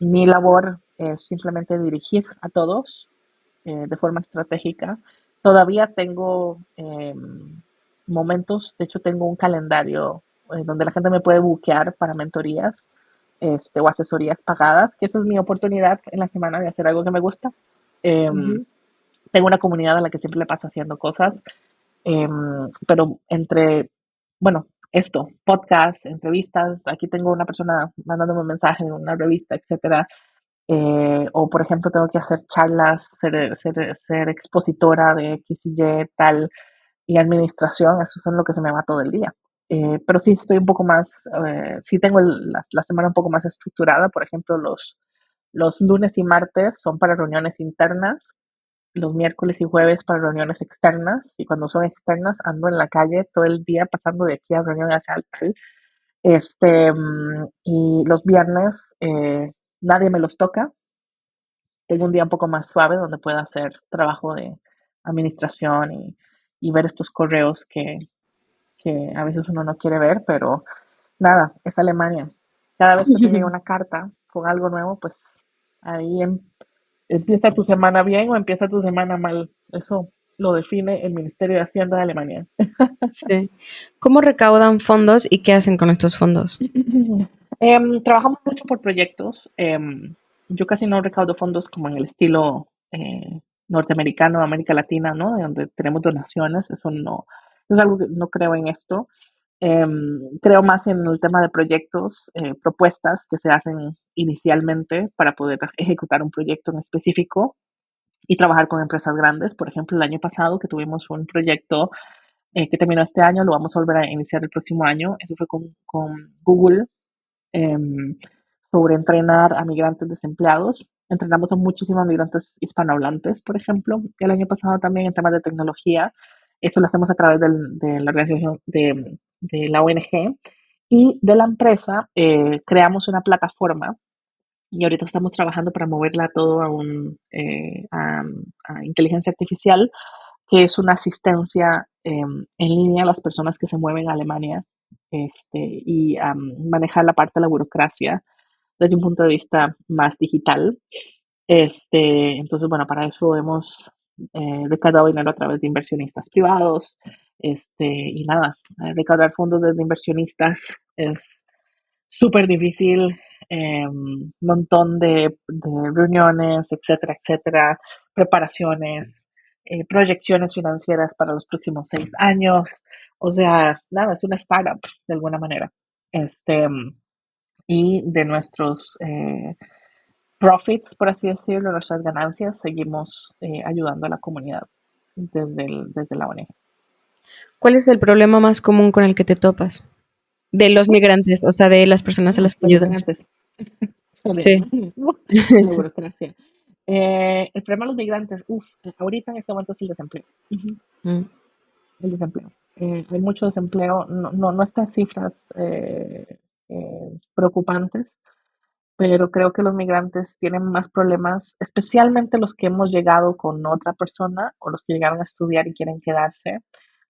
mi labor es simplemente dirigir a todos de forma estratégica. Todavía tengo momentos, de hecho tengo un calendario donde la gente me puede buquear para mentorías o asesorías pagadas, que esa es mi oportunidad en la semana de hacer algo que me gusta. Em, ujú, Tengo una comunidad a la que siempre le paso haciendo cosas, pero bueno, podcast, entrevistas, aquí tengo una persona mandándome un mensaje en una revista, etcétera, o por ejemplo tengo que hacer charlas, ser expositora de X y Y, tal, y administración, eso es en lo que se me va todo el día. Pero sí estoy un poco más, sí tengo la semana un poco más estructurada, por ejemplo, los lunes y martes son para reuniones internas, los miércoles y jueves para reuniones externas, y cuando son externas ando en la calle todo el día pasando de aquí a reunión hacia tal. Y los viernes nadie me los toca. Tengo un día un poco más suave donde pueda hacer trabajo de administración y ver estos correos que a veces uno no quiere ver, pero nada, es Alemania. Cada vez que te llega una carta con algo nuevo, pues ahí empieza tu semana bien o empieza tu semana mal. Eso lo define el Ministerio de Hacienda de Alemania. sí. ¿Cómo recaudan fondos y qué hacen con estos fondos? Trabajamos mucho por proyectos. Yo casi no recaudo fondos como en el estilo norteamericano, América Latina, ¿no? De donde tenemos donaciones. Eso no es algo que no creo en esto. Creo más en el tema de proyectos, propuestas que se hacen inicialmente para poder ejecutar un proyecto en específico y trabajar con empresas grandes. Por ejemplo, el año pasado que tuvimos un proyecto que terminó este año, lo vamos a volver a iniciar el próximo año. Eso fue con Google eh, sobre entrenar a migrantes desempleados. Entrenamos a muchísimos migrantes hispanohablantes, por ejemplo. El año pasado también en temas de tecnología. Eso lo hacemos a través de la organización de la ONG y de la empresa. Creamos una plataforma y ahorita estamos trabajando para moverla todo a inteligencia artificial, que es una asistencia en línea a las personas que se mueven a Alemania y manejar la parte de la burocracia desde un punto de vista más digital. Entonces, bueno, para eso hemos recaudado dinero a través de inversionistas privados. Y nada, recaudar fondos desde inversionistas es súper difícil, montón de reuniones, etcétera, etcétera, preparaciones, proyecciones financieras para los próximos 6 años. O sea, nada, es una startup de alguna manera. Este, y de nuestros profits, por así decirlo, nuestras ganancias, seguimos ayudando a la comunidad desde la ONG. ¿Cuál es el problema más común con el que te topas? De los migrantes, o sea, de las personas a las que De los ayudas. migrantes, de Sí. lo mismo, la burocracia. El problema de los migrantes, ahorita en este momento es el desempleo. Ujú, Mm. el desempleo. Hay mucho desempleo, no estas cifras preocupantes, pero creo que los migrantes tienen más problemas, especialmente los que hemos llegado con otra persona o los que llegaron a estudiar y quieren quedarse.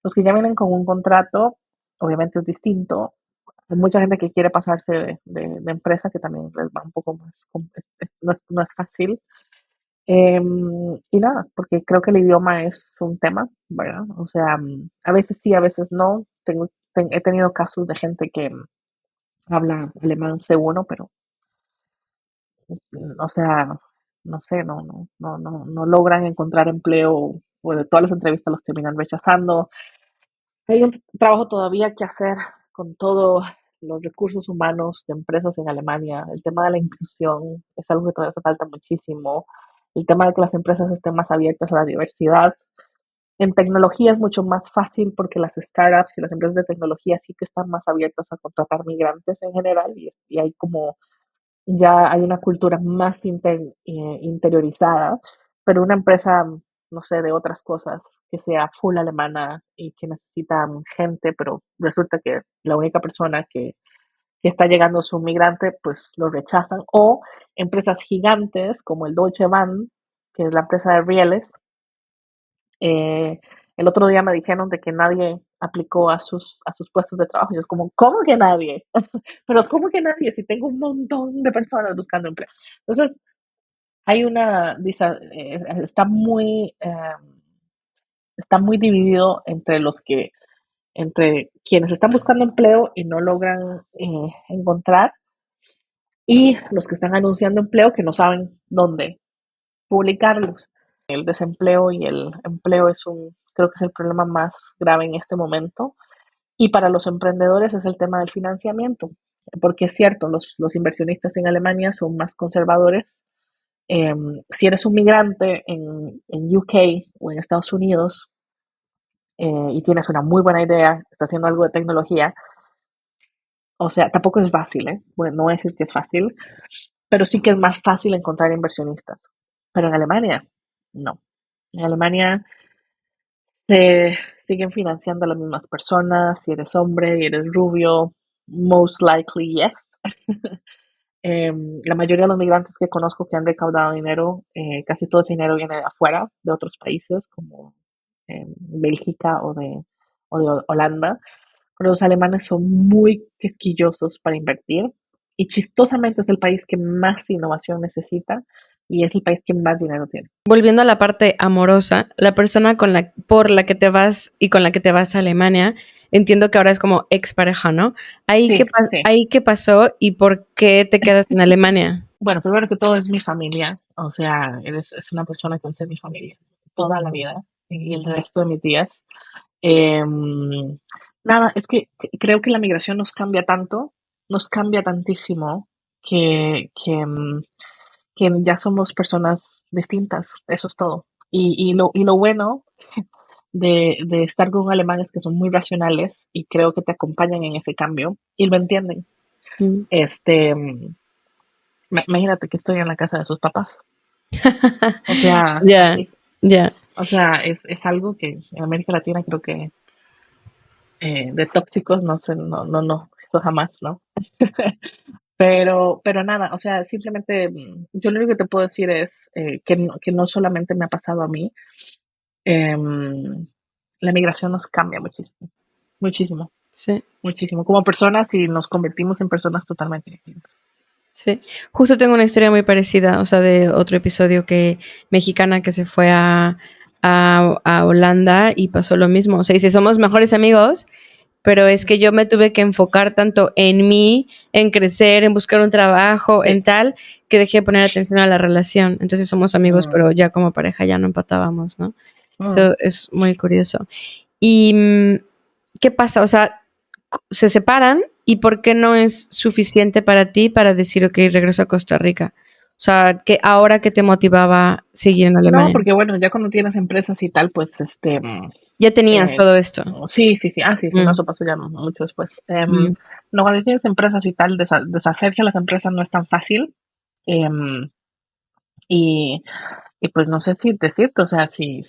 Los que ya vienen con un contrato, obviamente es distinto. Hay mucha gente que quiere pasarse de empresa, que también les va un poco más, no es fácil. Y nada, porque creo que el idioma es un tema, ¿verdad? O sea, a veces sí, a veces no. He tenido casos de gente que habla alemán C1, pero, o sea, no sé, no logran encontrar empleo, o de todas las entrevistas los terminan rechazando. Hay un trabajo todavía que hacer con todos los recursos humanos de empresas en Alemania. El tema de la inclusión es algo que todavía hace falta muchísimo. El tema de que las empresas estén más abiertas a la diversidad. En tecnología es mucho más fácil porque las startups y las empresas de tecnología sí que están más abiertas a contratar migrantes en general y hay como ya hay una cultura más interiorizada, pero una empresa, no sé, de otras cosas, que sea full alemana y que necesita gente, pero resulta que la única persona que está llegando es un migrante, pues lo rechazan. O empresas gigantes como el Deutsche Bahn, que es la empresa de rieles, eh, el otro día me dijeron de que nadie aplicó a sus puestos de trabajo. Y yo es como, ¿cómo que nadie? Pero ¿cómo que nadie? Si tengo un montón de personas buscando empleo. Entonces, hay está muy dividido entre quienes están buscando empleo y no logran encontrar, y los que están anunciando empleo que no saben dónde publicarlos. El desempleo y el empleo creo que es el problema más grave en este momento. Y para los emprendedores es el tema del financiamiento, porque es cierto, los inversionistas en Alemania son más conservadores. Eh, si eres un migrante en UK o en Estados Unidos y tienes una muy buena idea, estás haciendo algo de tecnología, o sea, tampoco es fácil, ¿eh? Bueno, no voy a decir que es fácil, pero sí que es más fácil encontrar inversionistas. Pero en Alemania, no. En Alemania se siguen financiando a las mismas personas. Si eres hombre y eres rubio, most likely yes. La mayoría de los migrantes que conozco que han recaudado dinero, casi todo ese dinero viene de afuera, de otros países como Bélgica o de Holanda. Pero los alemanes son muy quisquillosos para invertir y chistosamente es el país que más innovación necesita y es el país que más dinero tiene. Volviendo a la parte amorosa, la persona por la que te vas y con la que te vas a Alemania, entiendo que ahora es como expareja, ¿no? Sí, sí. Ahí qué pasó y por qué te quedas en Alemania? Bueno, primero que todo es mi familia, o sea, es una persona que va a ser mi familia toda la vida y el resto de mis días. Em, Nada, es que creo que la migración nos cambia tanto, nos cambia tantísimo que ya somos personas distintas, eso es todo. Y lo bueno de estar con alemanes que son muy racionales y creo que te acompañan en ese cambio y lo entienden. Mm. Este, Imagínate que estoy en la casa de sus papás. O sea, Ya, así. ya. O sea, es algo que en América Latina creo que de tóxicos no sé, no, eso jamás, ¿no? Pero nada, o sea, simplemente yo lo único que te puedo decir es que no solamente me ha pasado a mí, la migración nos cambia muchísimo, muchísimo, Sí, muchísimo, como personas y nos convertimos en personas totalmente distintas. sí. Justo tengo una historia muy parecida, o sea, de otro episodio que mexicana que se fue a Holanda y pasó lo mismo. O sea, dice, somos mejores amigos, pero es que yo me tuve que enfocar tanto en mí, en crecer, en buscar un trabajo, Sí. en tal, que dejé de poner atención a la relación. Entonces somos amigos, Mm, pero ya como pareja ya no empatábamos, ¿no? mm. Eso es muy curioso. ¿Y qué pasa? O sea, se separan y ¿por qué no es suficiente para ti para decir, ok, regreso a Costa Rica? O sea, que ahora que te motivaba seguir en No, Alemania. porque bueno, ya cuando tienes empresas y tal, pues Ya tenías eh, todo esto. sí, sí, sí, sí, sí, no, Mm, eso pasó ya mucho después. mm, No, cuando tienes empresas y tal, deshacerse de las empresas no es tan fácil. em, y, y pues no sé si decirte, o sea, si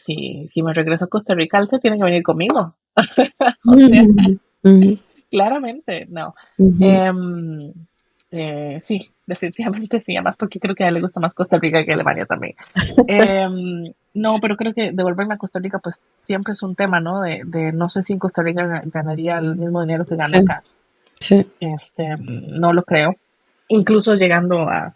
me regreso a Costa Rica, él se tiene que venir conmigo. O sea, ujú, claramente, no. ujú. Em, sí, definitivamente sí, además porque creo que a él le gusta más Costa Rica que Alemania también. No, pero creo que devolverme a Costa Rica pues siempre es un tema, ¿no? De no sé si en Costa Rica ganaría el mismo dinero que gano Sí, acá. sí. No lo creo. Incluso llegando a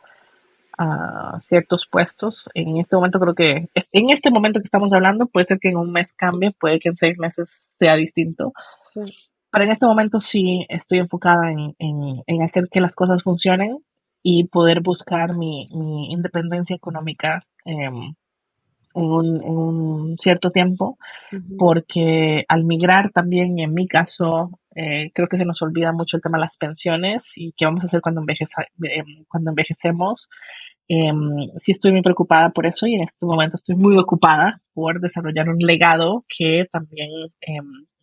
ciertos puestos. En este momento creo que, en este momento que estamos hablando, puede ser que en un mes cambie, puede que en 6 meses sea distinto. Sí. Pero en este momento sí estoy enfocada en hacer que las cosas funcionen y poder buscar mi independencia económica en un cierto tiempo, Ujú. porque al migrar también, en mi caso, creo que se nos olvida mucho el tema de las pensiones y qué vamos a hacer cuando envejecemos. Sí estoy muy preocupada por eso y en este momento estoy muy ocupada por desarrollar un legado que también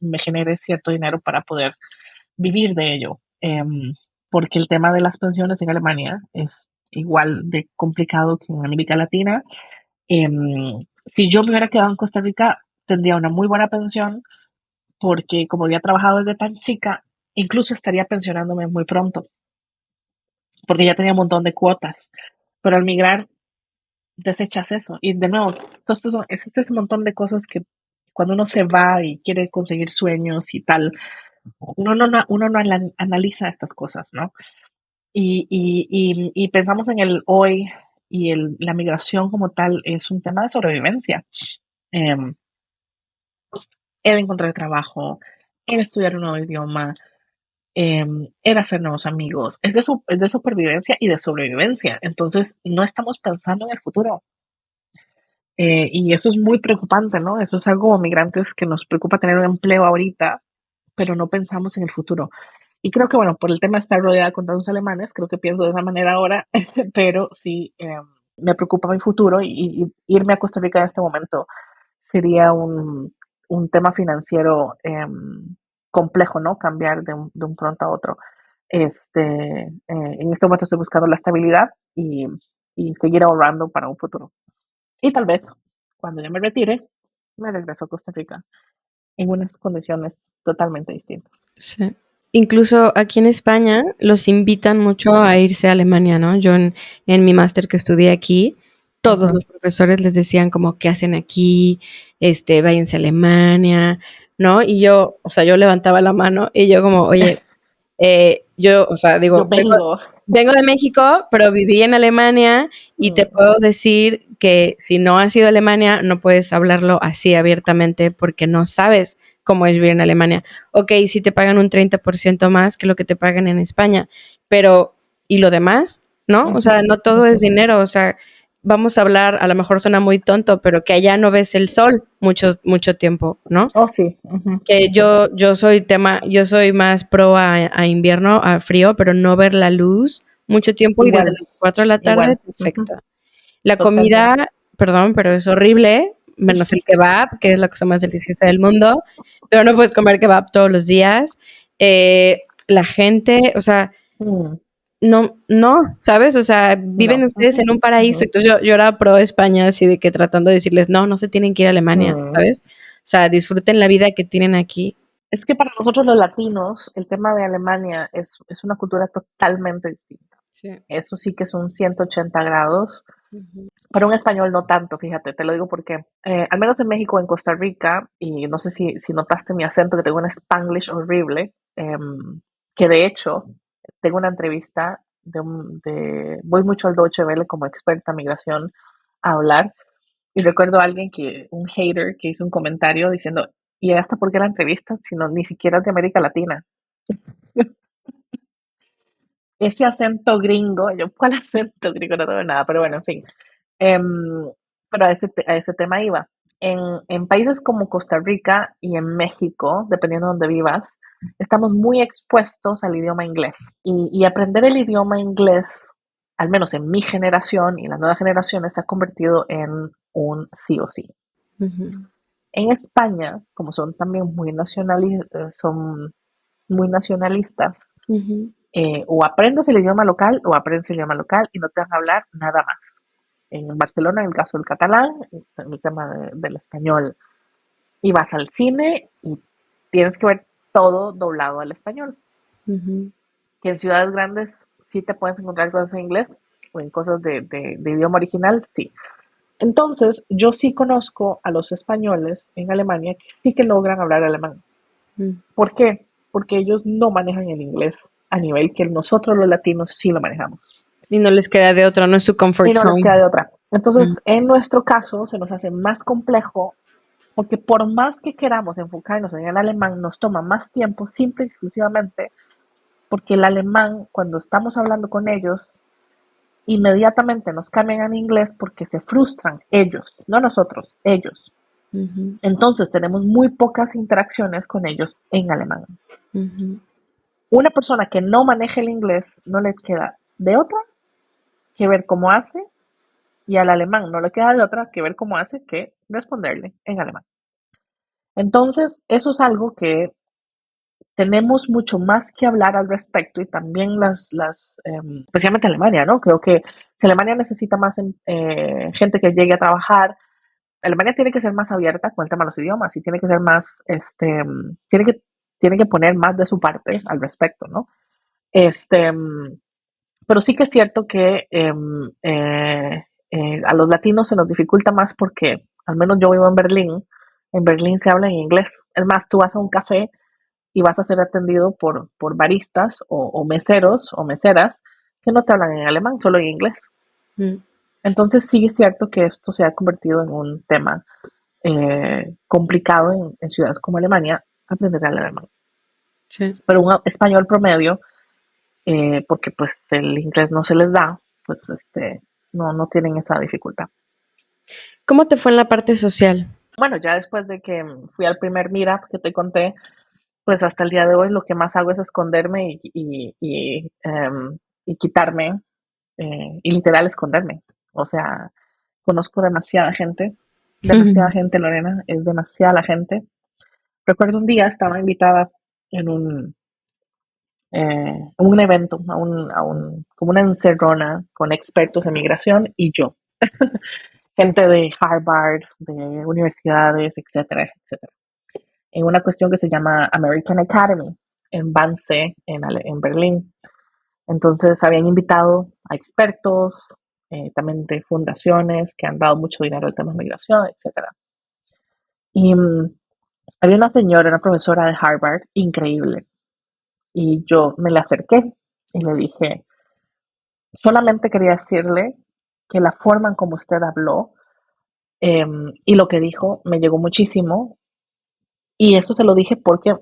me genere cierto dinero para poder vivir de ello. Porque el tema de las pensiones en Alemania es igual de complicado que en América Latina. Si yo me hubiera quedado en Costa Rica, tendría una muy buena pensión porque como había trabajado desde tan chica, incluso estaría pensionándome muy pronto porque ya tenía un montón de cuotas. Pero al migrar desechas eso. Y de nuevo, entonces es este montón de cosas que cuando uno se va y quiere conseguir sueños y tal, uno no analiza estas cosas, ¿no? Y pensamos en el hoy y la migración como tal es un tema de sobrevivencia. Eh, el encontrar trabajo, el estudiar un nuevo idioma, el hacer nuevos amigos, es de supervivencia y de sobrevivencia. Entonces, no estamos pensando en el futuro. Y eso es muy preocupante, ¿no? Eso es algo como migrantes que nos preocupa tener un empleo ahorita, pero no pensamos en el futuro. Y creo que, bueno, por el tema de estar rodeada con tantos alemanes, creo que pienso de esa manera ahora, pero sí me preocupa mi futuro y irme a Costa Rica en este momento sería un tema financiero complejo, ¿no? Cambiar de un pronto a otro. En este momento estoy buscando la estabilidad y seguir ahorrando para un futuro. Y tal vez cuando yo me retire, me regreso a Costa Rica en unas condiciones totalmente distintas. Sí. Incluso aquí en España los invitan mucho a irse a Alemania, ¿no? Yo en mi máster que estudié aquí, todos Ujú. los profesores les decían como, ¿qué hacen aquí? Váyanse a Alemania, ¿no? Y yo, o sea, yo levantaba la mano y yo como, oye, yo, o sea, Yo digo, vengo. vengo de México, pero viví en Alemania y te Mm, puedo decir que si no has ido a Alemania, no puedes hablarlo así abiertamente porque no sabes cómo es vivir en Alemania. Ok, sí te pagan un 30% más que lo que te pagan en España, pero ¿y lo demás? ¿No? O ujú, sea, no todo es ujú. dinero, o sea, vamos a hablar, a lo mejor suena muy tonto, pero que allá no ves el sol mucho, mucho tiempo, ¿no? Oh, sí. Ujú, Que ujú. yo soy más pro a invierno, a frío, pero no ver la luz mucho tiempo y desde Igual, las 4 de la tarde igual. te Ujú. afecta. La Totalmente. comida, perdón, pero es horrible, menos el kebab, que es la cosa más deliciosa del mundo, pero no puedes comer kebab todos los días. La gente, o sea, Mm, no, no, ¿sabes? O sea, viven no. ustedes Ujú, en un paraíso. ujú. Entonces yo era pro España, así de que tratando de decirles, no, no se tienen que ir a Alemania, Mm. ¿sabes? O sea, disfruten la vida que tienen aquí. Es que para nosotros los latinos, el tema de Alemania es una cultura totalmente distinta. Sí. Eso sí que es un 180 grados. Ujú. Para un español no tanto, fíjate, te lo digo porque, al menos en México, en Costa Rica, y no sé si notaste mi acento, que tengo un spanglish horrible, que de hecho tengo una entrevista voy mucho al Deutsche Welle como experta en migración a hablar, y recuerdo a alguien un hater, que hizo un comentario diciendo, y hasta por qué la entrevista, si no, ni siquiera es de América Latina. Ese acento gringo, yo, ¿cuál acento gringo? No tengo nada, pero bueno, en fin. Em, pero a ese tema iba. En países como Costa Rica y en México, dependiendo de donde vivas, estamos muy expuestos al idioma inglés. Y aprender el idioma inglés, al menos en mi generación y en las nuevas generaciones, se ha convertido en un sí o sí. Ujú. En España, como son muy nacionalistas, Ujú. o aprendes el idioma local o aprendes el idioma local y no te van a hablar nada más. En Barcelona, en el caso del catalán, en el tema del español, y vas al cine y tienes que ver todo doblado al español. Ujú. que en ciudades grandes sí te puedes encontrar cosas en inglés o en cosas de idioma original, sí. Entonces, yo sí conozco a los españoles en Alemania que sí que logran hablar alemán. Mm. ¿Por qué? Porque ellos no manejan el inglés a nivel que nosotros los latinos sí lo manejamos. Y no les queda de otra, no es su Y comfort no les zone. queda de otra. Mm. Entonces, en nuestro caso, se nos hace más complejo porque por más que queramos enfocarnos en el alemán, nos toma más tiempo simple y exclusivamente porque el alemán, cuando estamos hablando con ellos, inmediatamente nos cambian en inglés porque se frustran ellos, no nosotros, ellos. Ujú, Entonces tenemos muy pocas interacciones con ellos en alemán. ujú, Una persona que no maneja el inglés no le queda de otra que ver cómo hace y al alemán no le queda de otra que ver cómo hace que responderle en alemán. Entonces, eso es algo que tenemos mucho más que hablar al respecto y también especialmente Alemania, ¿no? Creo que si Alemania necesita más gente que llegue a trabajar, Alemania tiene que ser más abierta con el tema de los idiomas y tiene que ser más, tiene que, tiene que poner más de su parte al respecto, ¿no? Este, pero sí que es cierto que a los latinos se nos dificulta más porque, al menos yo vivo en Berlín se habla en inglés. Es más, tú vas a un café y vas a ser atendido por baristas o meseros o meseras que no te hablan en alemán, solo en inglés. mm. Entonces sí es cierto que esto se ha convertido en un tema complicado en ciudades como Alemania, aprender el alemán. Sí. Pero un español promedio, porque pues el inglés no se les da, pues no tienen esa dificultad. ¿Cómo te fue en la parte social? Bueno, ya después de que fui al primer meetup que te conté, pues hasta el día de hoy lo que más hago es esconderme y quitarme, y literal esconderme. O sea, conozco demasiada gente, Lorena, es demasiada gente. Recuerdo un día estaba invitada en un evento, como una encerrona con expertos en migración y yo, gente de Harvard, de universidades, etcétera, etcétera, en una cuestión que se llama American Academy en Wannsee, en Berlín. Entonces habían invitado a expertos, también de fundaciones que han dado mucho dinero al tema de migración, etcétera. Y había una señora, una profesora de Harvard, increíble. Y yo me le acerqué y le dije, solamente quería decirle que la forma en como usted habló y lo que dijo me llegó muchísimo. Y eso se lo dije porque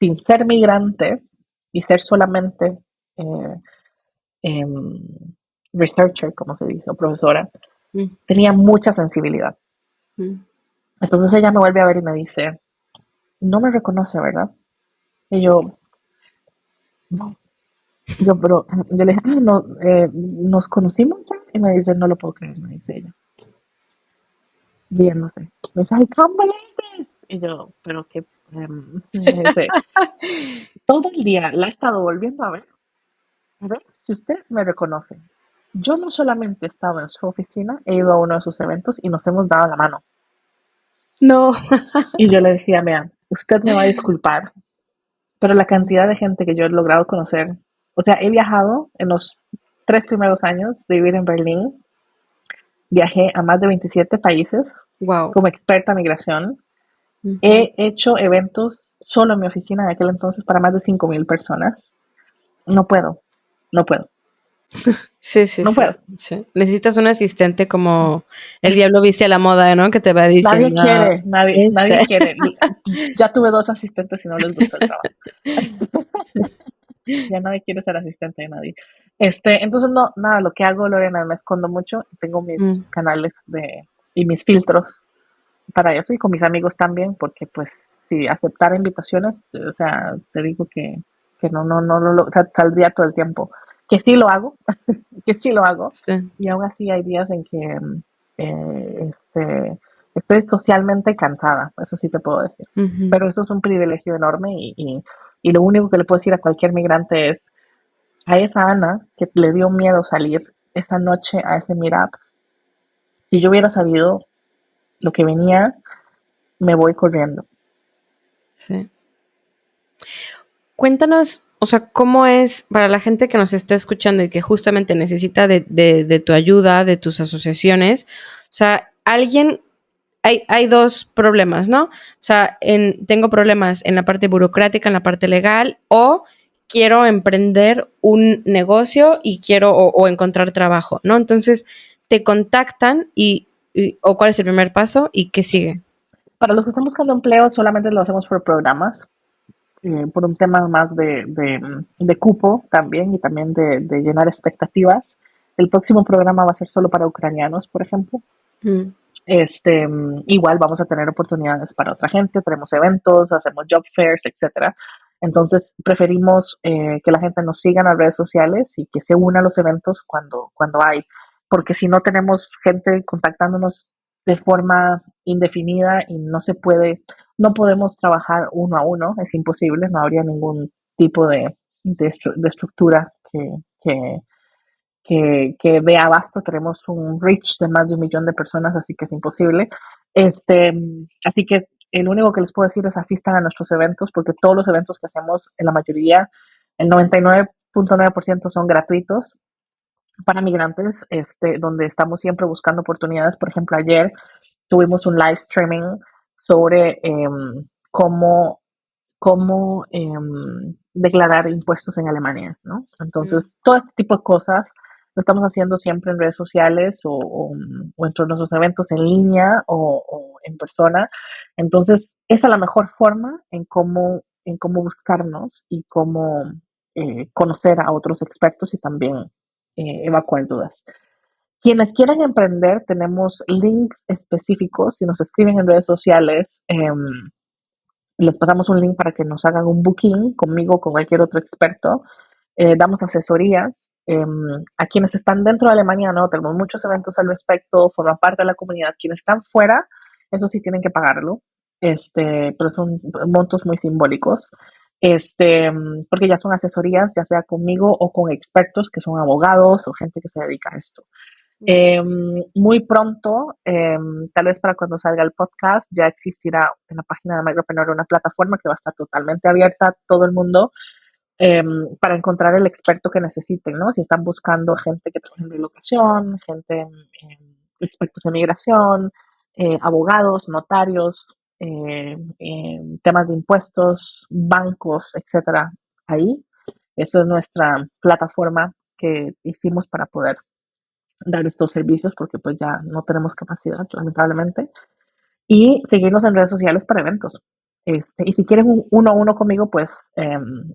sin ser migrante y ser solamente eh, em, researcher, como se dice, o profesora, Mm, tenía mucha sensibilidad. mm. Entonces ella me vuelve a ver y me dice, no me reconoce, ¿verdad? Y yo, no. Yo le dije, ah, no, nos conocimos ya. Y me dice, no lo puedo creer, me dice ella, riéndose. Me dice, I can't believe this. Y yo, pero que, me dice, todo el día la he estado volviendo a ver si usted me reconoce. Yo no solamente he estado en su oficina, he ido a uno de sus eventos y nos hemos dado la mano. No. Y yo le decía, mira, usted me va a disculpar, pero la Sí. cantidad de gente que yo he logrado conocer, o sea, he viajado en los 3 primeros años de vivir en Berlín, viajé a más de 27 países Wow. como experta en migración, Ujú. he hecho eventos solo en mi oficina en aquel entonces para más de 5,000 personas. No puedo, no puedo, Sí, sí, no sí, puedo. sí. Necesitas un asistente como el diablo viste a la moda, ¿no? Que te va Nadie diciendo, quiere, nadie, este. nadie quiere. Ya tuve 2 asistentes y no les gusta el trabajo. Ya nadie quiere ser asistente de nadie. Entonces no, nada, lo que hago, Lorena, me escondo mucho, tengo mis Mm, canales y mis filtros para eso y con mis amigos también, porque pues si aceptar invitaciones, o sea, te digo que no, o sea, saldría todo el tiempo. Que sí lo hago, que sí lo hago, sí. y aún así hay días en que estoy socialmente cansada, eso sí te puedo decir. Ujú. Pero eso es un privilegio enorme y lo único que le puedo decir a cualquier migrante es a esa Ana que le dio miedo salir esa noche a ese meetup, si yo hubiera sabido lo que venía, me voy corriendo. Sí. Cuéntanos, o sea, cómo es para la gente que nos está escuchando y que justamente necesita de tu ayuda, de tus asociaciones. O sea, hay dos problemas, ¿no? O sea, tengo problemas en la parte burocrática, en la parte legal, o quiero emprender un negocio y quiero o encontrar trabajo, ¿no? Entonces, te contactan o cuál es el primer paso y qué sigue. Para los que están buscando empleo, solamente lo hacemos por programas, por un tema más de cupo también y también de llenar expectativas. El próximo programa va a ser solo para ucranianos, por ejemplo. Mm, Igual vamos a tener oportunidades para otra gente, tenemos eventos, hacemos job fairs, etcétera. Entonces preferimos que la gente nos siga en las redes sociales y que se una a los eventos cuando hay, porque si no tenemos gente contactándonos de forma indefinida y no se puede, no podemos trabajar uno a uno, es imposible, no habría ningún tipo de estructura que, que dé abasto. Tenemos un reach de más de 1 millón de personas, así que es imposible. Este, así que el único que les puedo decir es asistan a nuestros eventos, porque todos los eventos que hacemos, en la mayoría, el 99.9% son gratuitos para migrantes, donde estamos siempre buscando oportunidades. Por ejemplo, ayer tuvimos un live streaming sobre cómo declarar impuestos en Alemania, ¿no? mm. Entonces, todo este tipo de cosas lo estamos haciendo siempre en redes sociales o entre nuestros eventos en línea o en persona. Entonces, esa es la mejor forma en cómo buscarnos y cómo conocer a otros expertos y también evacuar dudas. Quienes quieran emprender, tenemos links específicos. Si nos escriben en redes sociales, les pasamos un link para que nos hagan un booking conmigo o con cualquier otro experto. Damos asesorías a quienes están dentro de Alemania, no, tenemos muchos eventos al respecto, forman parte de la comunidad. Quienes están fuera, eso sí tienen que pagarlo, pero son montos muy simbólicos, porque ya son asesorías, ya sea conmigo o con expertos que son abogados o gente que se dedica a esto. Muy pronto, tal vez para cuando salga el podcast, ya existirá en la página de Micropreneur una plataforma que va a estar totalmente abierta a todo el mundo para encontrar el experto que necesiten, ¿no? Si están buscando gente que trabaje en relocación, gente, expertos en migración, abogados, notarios, temas de impuestos, bancos, etcétera, ahí. Esa es nuestra plataforma que hicimos para poder dar estos servicios porque pues ya no tenemos capacidad, lamentablemente. Y seguirnos en redes sociales para eventos. Y si quieren un uno a uno conmigo, pues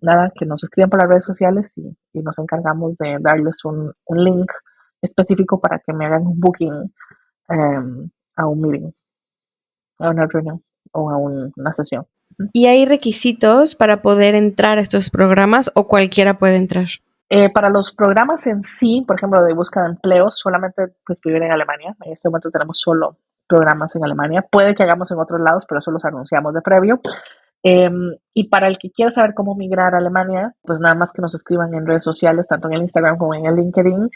nada, que nos escriban por las redes sociales y nos encargamos de darles un link específico para que me hagan un booking a un meeting, a una reunión o a una sesión. ¿Y hay requisitos para poder entrar a estos programas o cualquiera puede entrar? Para los programas en sí, por ejemplo, de búsqueda de empleos, solamente pues vivir en Alemania. En este momento tenemos solo programas en Alemania. Puede que hagamos en otros lados, pero eso los anunciamos de previo. Y para el que quiera saber cómo migrar a Alemania, pues nada más que nos escriban en redes sociales, tanto en el Instagram como en el LinkedIn,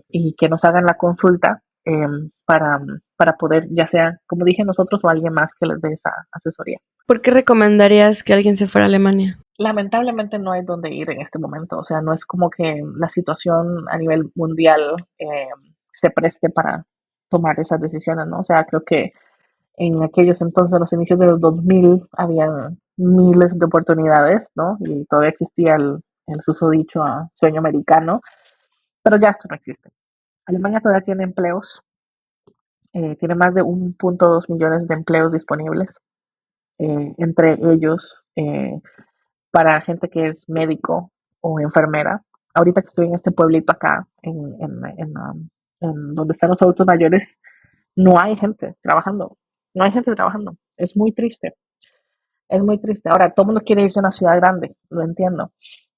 y que nos hagan la consulta para poder, ya sea, como dije, nosotros o alguien más que les dé esa asesoría. ¿Por qué recomendarías que alguien se fuera a Alemania? Lamentablemente no hay dónde ir en este momento, o sea, no es como que la situación a nivel mundial se preste para tomar esas decisiones, ¿no? O sea, creo que en aquellos entonces, los inicios de los 2000, había miles de oportunidades, ¿no? Y todavía existía el susodicho a sueño americano, pero ya esto no existe. Alemania todavía tiene empleos, tiene más de 1.2 millones de empleos disponibles, entre ellos para gente que es médico o enfermera. Ahorita que estoy en este pueblito acá, en donde están los adultos mayores, no hay gente trabajando. No hay gente trabajando. Es muy triste. Es muy triste. Ahora, todo el mundo quiere irse a una ciudad grande, lo entiendo.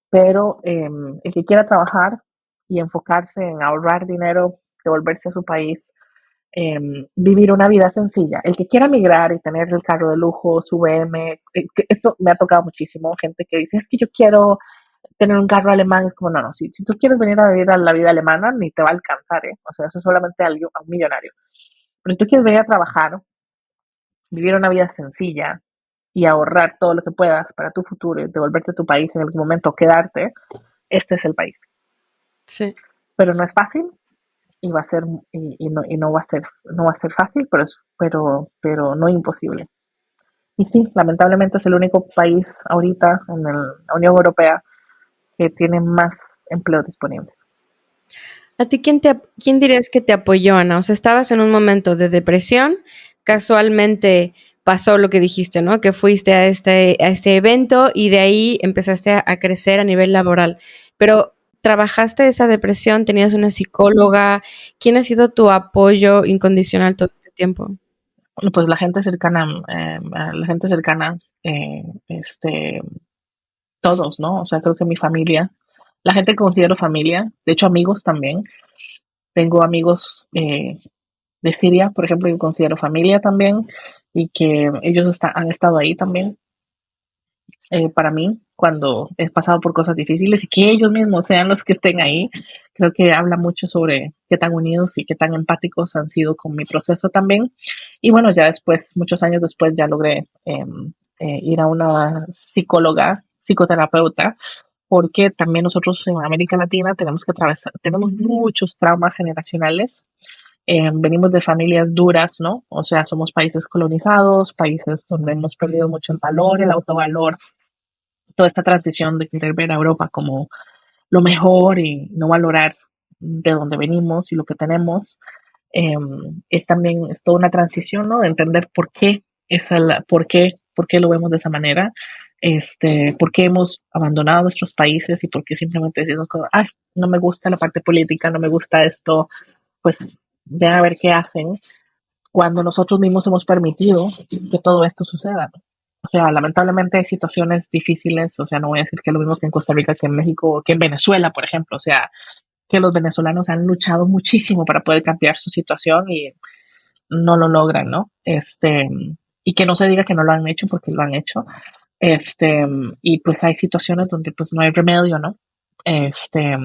Pero el que quiera trabajar y enfocarse en ahorrar dinero, devolverse a su país, vivir una vida sencilla. El que quiera migrar y tener el carro de lujo, su BM, esto me ha tocado muchísimo. Gente que dice, es que yo quiero tener un carro alemán. Es como, no, no, si tú quieres venir a vivir a la vida alemana, ni te va a alcanzar, ¿eh? O sea, eso es solamente a un millonario. Pero si tú quieres venir a trabajar, vivir una vida sencilla, y ahorrar todo lo que puedas para tu futuro y devolverte a tu país en algún momento o quedarte, este es el país. Sí. Pero no es fácil y va a ser y no va a ser fácil, pero no imposible. Y sí, lamentablemente es el único país ahorita en la Unión Europea que tiene más empleos disponibles. ¿A ti quién dirías que te apoyó, Ana? O sea, estabas en un momento de depresión, casualmente pasó lo que dijiste, ¿no? Que fuiste a este evento y de ahí empezaste a crecer a nivel laboral. Pero ¿trabajaste esa depresión? ¿Tenías una psicóloga? ¿Quién ha sido tu apoyo incondicional todo este tiempo? Bueno, pues la gente cercana, todos, ¿no? O sea, creo que mi familia, la gente que considero familia, de hecho amigos también. Tengo amigos de Siria, por ejemplo, que considero familia también y que ellos han estado ahí también para mí cuando he pasado por cosas difíciles y que ellos mismos sean los que estén ahí. Creo que habla mucho sobre qué tan unidos y qué tan empáticos han sido con mi proceso también. Y bueno, ya después, muchos años después, ya logré ir a una psicóloga, psicoterapeuta, porque también nosotros en América Latina tenemos que atravesar, tenemos muchos traumas generacionales. Venimos de familias duras, ¿no? O sea, somos países colonizados, países donde hemos perdido mucho el valor, el autovalor, toda esta transición de querer ver a Europa como lo mejor y no valorar de dónde venimos y lo que tenemos. eh, es también es toda una transición, ¿no? De entender por qué lo vemos de esa manera, por qué hemos abandonado nuestros países y por qué simplemente decimos, ay, no me gusta la parte política, no me gusta esto, pues vean a ver qué hacen cuando nosotros mismos hemos permitido que todo esto suceda. O sea, lamentablemente hay situaciones difíciles, o sea, no voy a decir que es lo mismo que en Costa Rica, que en México, que en Venezuela, por ejemplo, o sea, que los venezolanos han luchado muchísimo para poder cambiar su situación y no lo logran, ¿no? Y que no se diga que no lo han hecho porque lo han hecho. Este, y pues hay situaciones donde pues no hay remedio, ¿no? Este,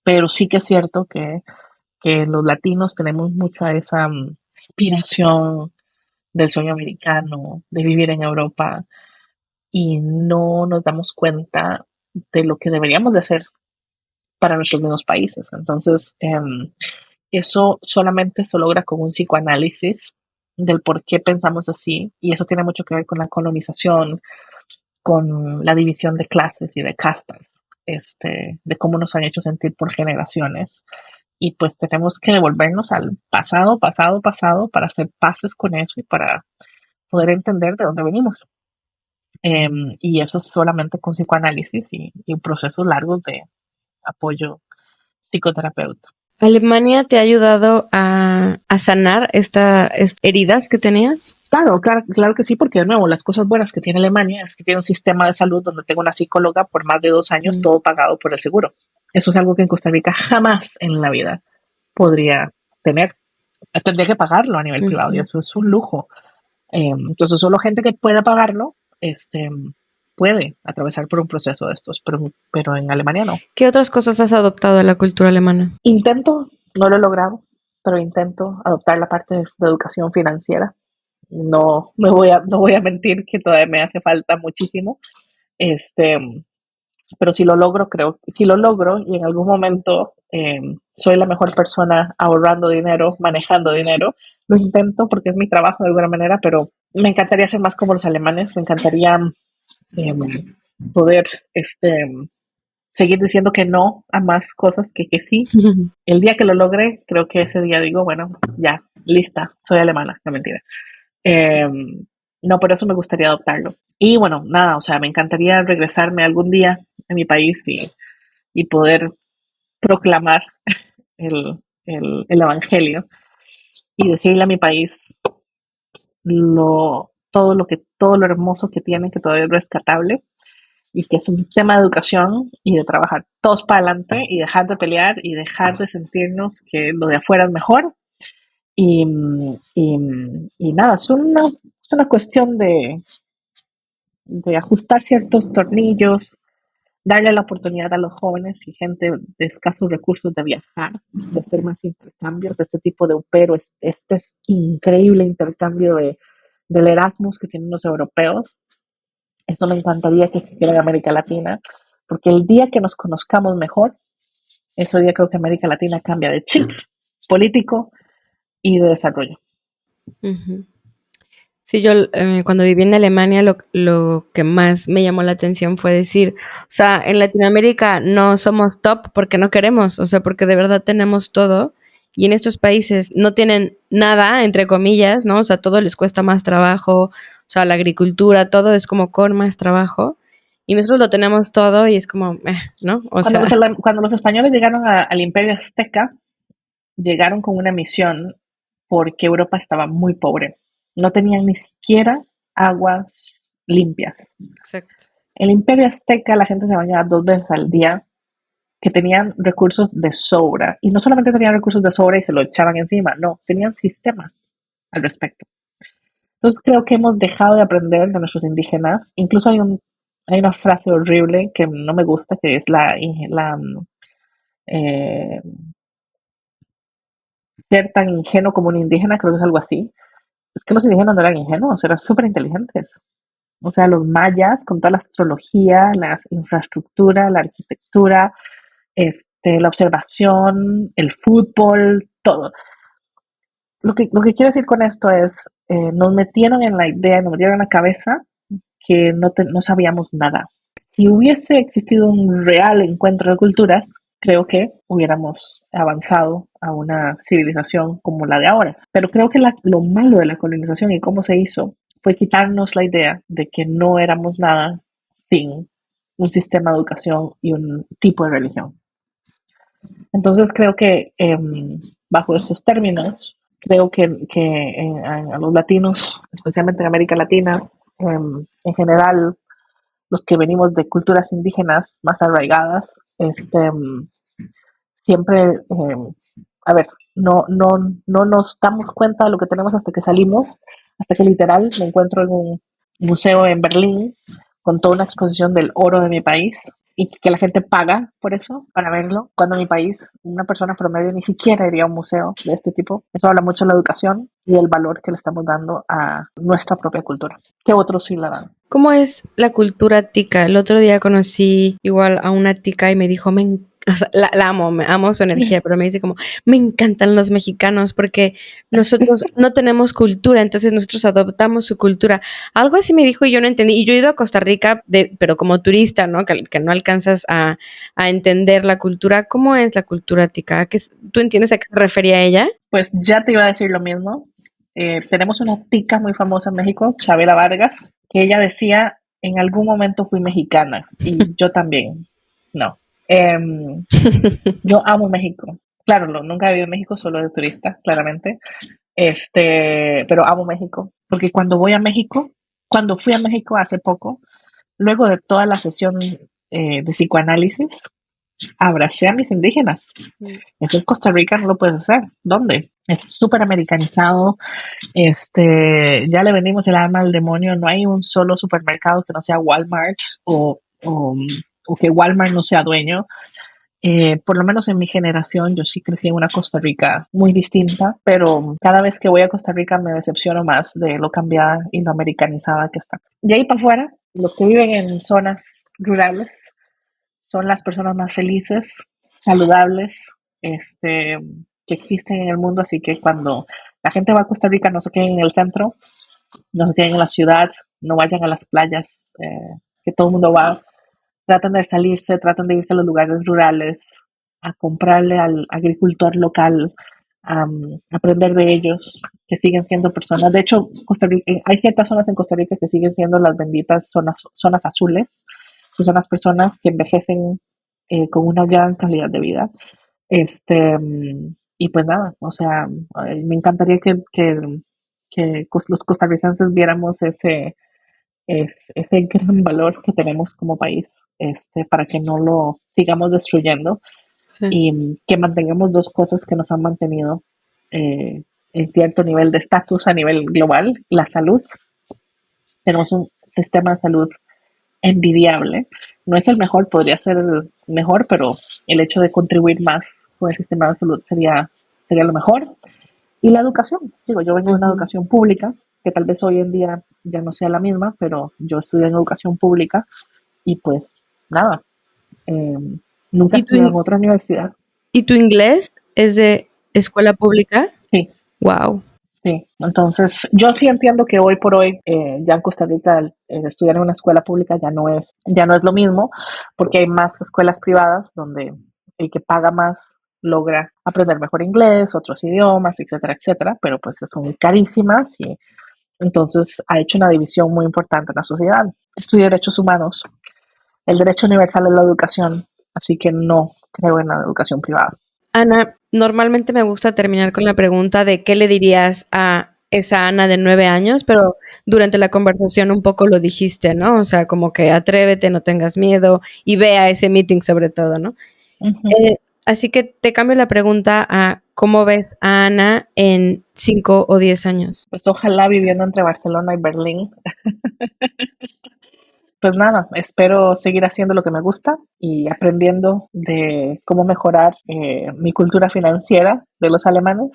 pero sí que es cierto que los latinos tenemos mucho a esa aspiración del sueño americano, de vivir en Europa, y no nos damos cuenta de lo que deberíamos de hacer para nuestros mismos países. Entonces, eso solamente se logra con un psicoanálisis del por qué pensamos así, y eso tiene mucho que ver con la colonización, con la división de clases y de castas, de cómo nos han hecho sentir por generaciones. Y pues tenemos que devolvernos al pasado, pasado, pasado para hacer paces con eso y para poder entender de dónde venimos. Y eso solamente con psicoanálisis y procesos largos de apoyo psicoterapeuta. ¿Alemania te ha ayudado a sanar estas heridas que tenías? Claro, claro, claro que sí, porque de nuevo, las cosas buenas que tiene Alemania es que tiene un sistema de salud donde tengo una psicóloga por más de 2 años, Mm, todo pagado por el seguro. Eso es algo que en Costa Rica jamás en la vida podría tener. Tendría que pagarlo a nivel privado y ujú. eso es un lujo. Entonces, solo gente que pueda pagarlo, puede atravesar por un proceso de estos, pero en Alemania no. ¿Qué otras cosas has adoptado de la cultura alemana? Intento, no lo he logrado, pero intento adoptar la parte de educación financiera. No voy a mentir que todavía me hace falta muchísimo. Este, pero si lo logro, si lo logro y en algún momento soy la mejor persona ahorrando dinero, manejando dinero, lo intento porque es mi trabajo de alguna manera, pero me encantaría ser más como los alemanes, me encantaría eh, poder seguir diciendo que no a más cosas que sí. El día que lo logre, creo que ese día digo, bueno, ya, lista, soy alemana, no mentira. Eh, no, por eso me gustaría adoptarlo. Y bueno, nada, o sea, me encantaría regresarme algún día a mi país y poder proclamar el evangelio y decirle a mi país todo lo hermoso que tiene, que todavía es rescatable y que es un tema de educación y de trabajar todos para adelante y dejar de pelear y dejar de sentirnos que lo de afuera es mejor. Y, y, y nada, es una cuestión de ajustar ciertos tornillos, darle la oportunidad a los jóvenes y gente de escasos recursos de viajar, de hacer más intercambios, este tipo de upero, este es increíble intercambio del Erasmus que tienen los europeos. Eso me encantaría que existiera en América Latina, porque el día que nos conozcamos mejor, ese día creo que América Latina cambia de chip político y de desarrollo. Ujú. Sí, yo cuando viví en Alemania lo que más me llamó la atención fue decir, o sea, en Latinoamérica no somos top porque no queremos, o sea, porque de verdad tenemos todo y en estos países no tienen nada, entre comillas, ¿no? O sea, todo les cuesta más trabajo, o sea, la agricultura, todo es como con más trabajo y nosotros lo tenemos todo y es como, ¿no? O Cuando sea, cuando los españoles llegaron al Imperio Azteca, llegaron con una misión porque Europa estaba muy pobre. No tenían ni siquiera aguas limpias. exacto. El Imperio Azteca, la gente se bañaba 2 veces al día, que tenían recursos de sobra. Y no solamente tenían recursos de sobra y se lo echaban encima, no, tenían sistemas al respecto. Entonces creo que hemos dejado de aprender de nuestros indígenas. Incluso hay una frase horrible que no me gusta, que es eh, ser tan ingenuo como un indígena, creo que es algo así. Es que los indígenas no eran ingenuos, eran súper inteligentes. O sea, los mayas, con toda la astrología, la infraestructura, la arquitectura, la observación, el fútbol, todo. Lo que quiero decir con esto es, nos metieron en la idea, nos metieron en la cabeza que no sabíamos nada. Si hubiese existido un real encuentro de culturas, creo que hubiéramos avanzado a una civilización como la de ahora. Pero creo que lo malo de la colonización y cómo se hizo fue quitarnos la idea de que no éramos nada sin un sistema de educación y un tipo de religión. Entonces creo que bajo esos términos, creo que a los latinos, especialmente en América Latina, en general, los que venimos de culturas indígenas más arraigadas, siempre, a ver, no nos damos cuenta de lo que tenemos hasta que salimos, hasta que literal me encuentro en un museo en Berlín con toda una exposición del oro de mi país y que la gente paga por eso, para verlo, cuando en mi país una persona promedio ni siquiera iría a un museo de este tipo. Eso habla mucho de la educación y el valor que le estamos dando a nuestra propia cultura, que otros sí la dan. ¿Cómo es la cultura tica? El otro día conocí igual a una tica y me dijo, o sea, la amo, me amo su energía, pero me dice como, me encantan los mexicanos porque nosotros no tenemos cultura, entonces nosotros adoptamos su cultura. Algo así me dijo y yo no entendí. Y yo he ido a Costa Rica, pero como turista, ¿no? Que no alcanzas a entender la cultura. ¿Cómo es la cultura tica? ¿Tú entiendes a qué se refería ella? Pues ya te iba a decir lo mismo. Tenemos una tica muy famosa en México, Chavela Vargas, que ella decía, en algún momento fui mexicana y yo también. No. Yo amo México. Claro, nunca he vivido en México, solo de turista, claramente. Pero amo México, porque cuando fui a México hace poco, luego de toda la sesión de psicoanálisis, abracé a mis indígenas. Eso en Costa Rica no lo puedes hacer. ¿Dónde? Es súper americanizado. Ya le vendimos el alma al demonio. No hay un solo supermercado que no sea Walmart o que Walmart no sea dueño. Por lo menos en mi generación, yo sí crecí en una Costa Rica muy distinta, pero cada vez que voy a Costa Rica me decepciono más de lo cambiada y lo americanizada que está. De ahí para afuera, los que viven en zonas rurales son las personas más felices, saludables, que existen en el mundo, así que cuando la gente va a Costa Rica no se queden en el centro, no se queden en la ciudad, no vayan a las playas, que todo el mundo va, tratan de salirse, tratan de irse a los lugares rurales, a comprarle al agricultor local, aprender de ellos, que siguen siendo personas. De hecho, hay ciertas zonas en Costa Rica que siguen siendo las benditas zonas azules, que son las personas que envejecen con una gran calidad de vida. Y pues nada, o sea, me encantaría que los costarricenses viéramos ese gran valor que tenemos como país, para que no lo sigamos destruyendo Sí. y que mantengamos dos cosas que nos han mantenido en cierto nivel de estatus a nivel global: la salud. Tenemos un sistema de salud envidiable. No es el mejor, podría ser el mejor, pero el hecho de contribuir más con el sistema de salud sería lo mejor. Y la educación, digo, yo vengo de una educación pública, que tal vez hoy en día ya no sea la misma, pero yo estudié en educación pública y pues nada, eh, nunca ¿Y tu, estudié en in- otra universidad. y tu inglés es de escuela pública? Sí, Wow. sí. Entonces, yo sí entiendo que hoy por hoy ya en Costa Rica estudiar en una escuela pública ya no es lo mismo, porque hay más escuelas privadas donde el que paga más logra aprender mejor inglés, otros idiomas, etcétera, etcétera, pero pues son carísimas y entonces ha hecho una división muy importante en la sociedad. Estudié derechos humanos. El derecho universal es la educación, así que no creo en la educación privada. Ana, normalmente me gusta terminar con la pregunta de qué le dirías a esa Ana de 9 años, pero durante la conversación un poco lo dijiste, ¿no? O sea, como que atrévete, no tengas miedo y ve a ese meeting sobre todo, ¿no? Uh-huh. Así que te cambio la pregunta a cómo ves a Ana en 5 o 10 años. Pues ojalá viviendo entre Barcelona y Berlín. Pues nada, espero seguir haciendo lo que me gusta y aprendiendo de cómo mejorar mi cultura financiera de los alemanes.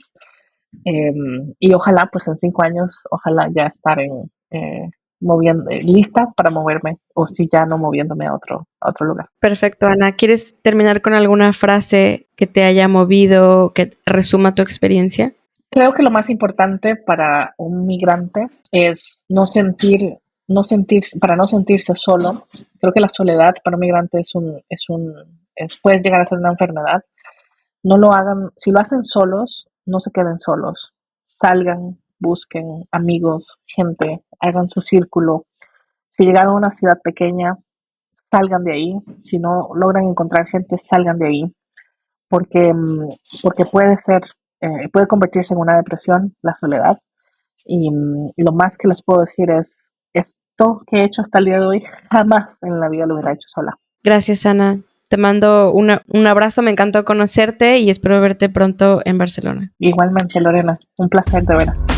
Eh, y ojalá, pues en 5 años, ojalá ya estar lista para moverme, o si ya no moviéndome a otro lugar. Perfecto, Ana. ¿Quieres terminar con alguna frase que te haya movido, que resuma tu experiencia? Creo que lo más importante para un migrante es para no sentirse solo. Creo que la soledad para un migrante puede llegar a ser una enfermedad. No lo hagan, si lo hacen solos, no se queden solos. Salgan, busquen amigos, gente, hagan su círculo. Si llegaron a una ciudad pequeña, salgan de ahí. Si no logran encontrar gente, salgan de ahí. Porque, porque puede convertirse en una depresión, la soledad. Y lo más que les puedo decir es, esto que he hecho hasta el día de hoy, jamás en la vida lo hubiera hecho sola. Gracias, Ana. Te mando un abrazo, me encantó conocerte y espero verte pronto en Barcelona. Igualmente, Lorena, un placer de veras.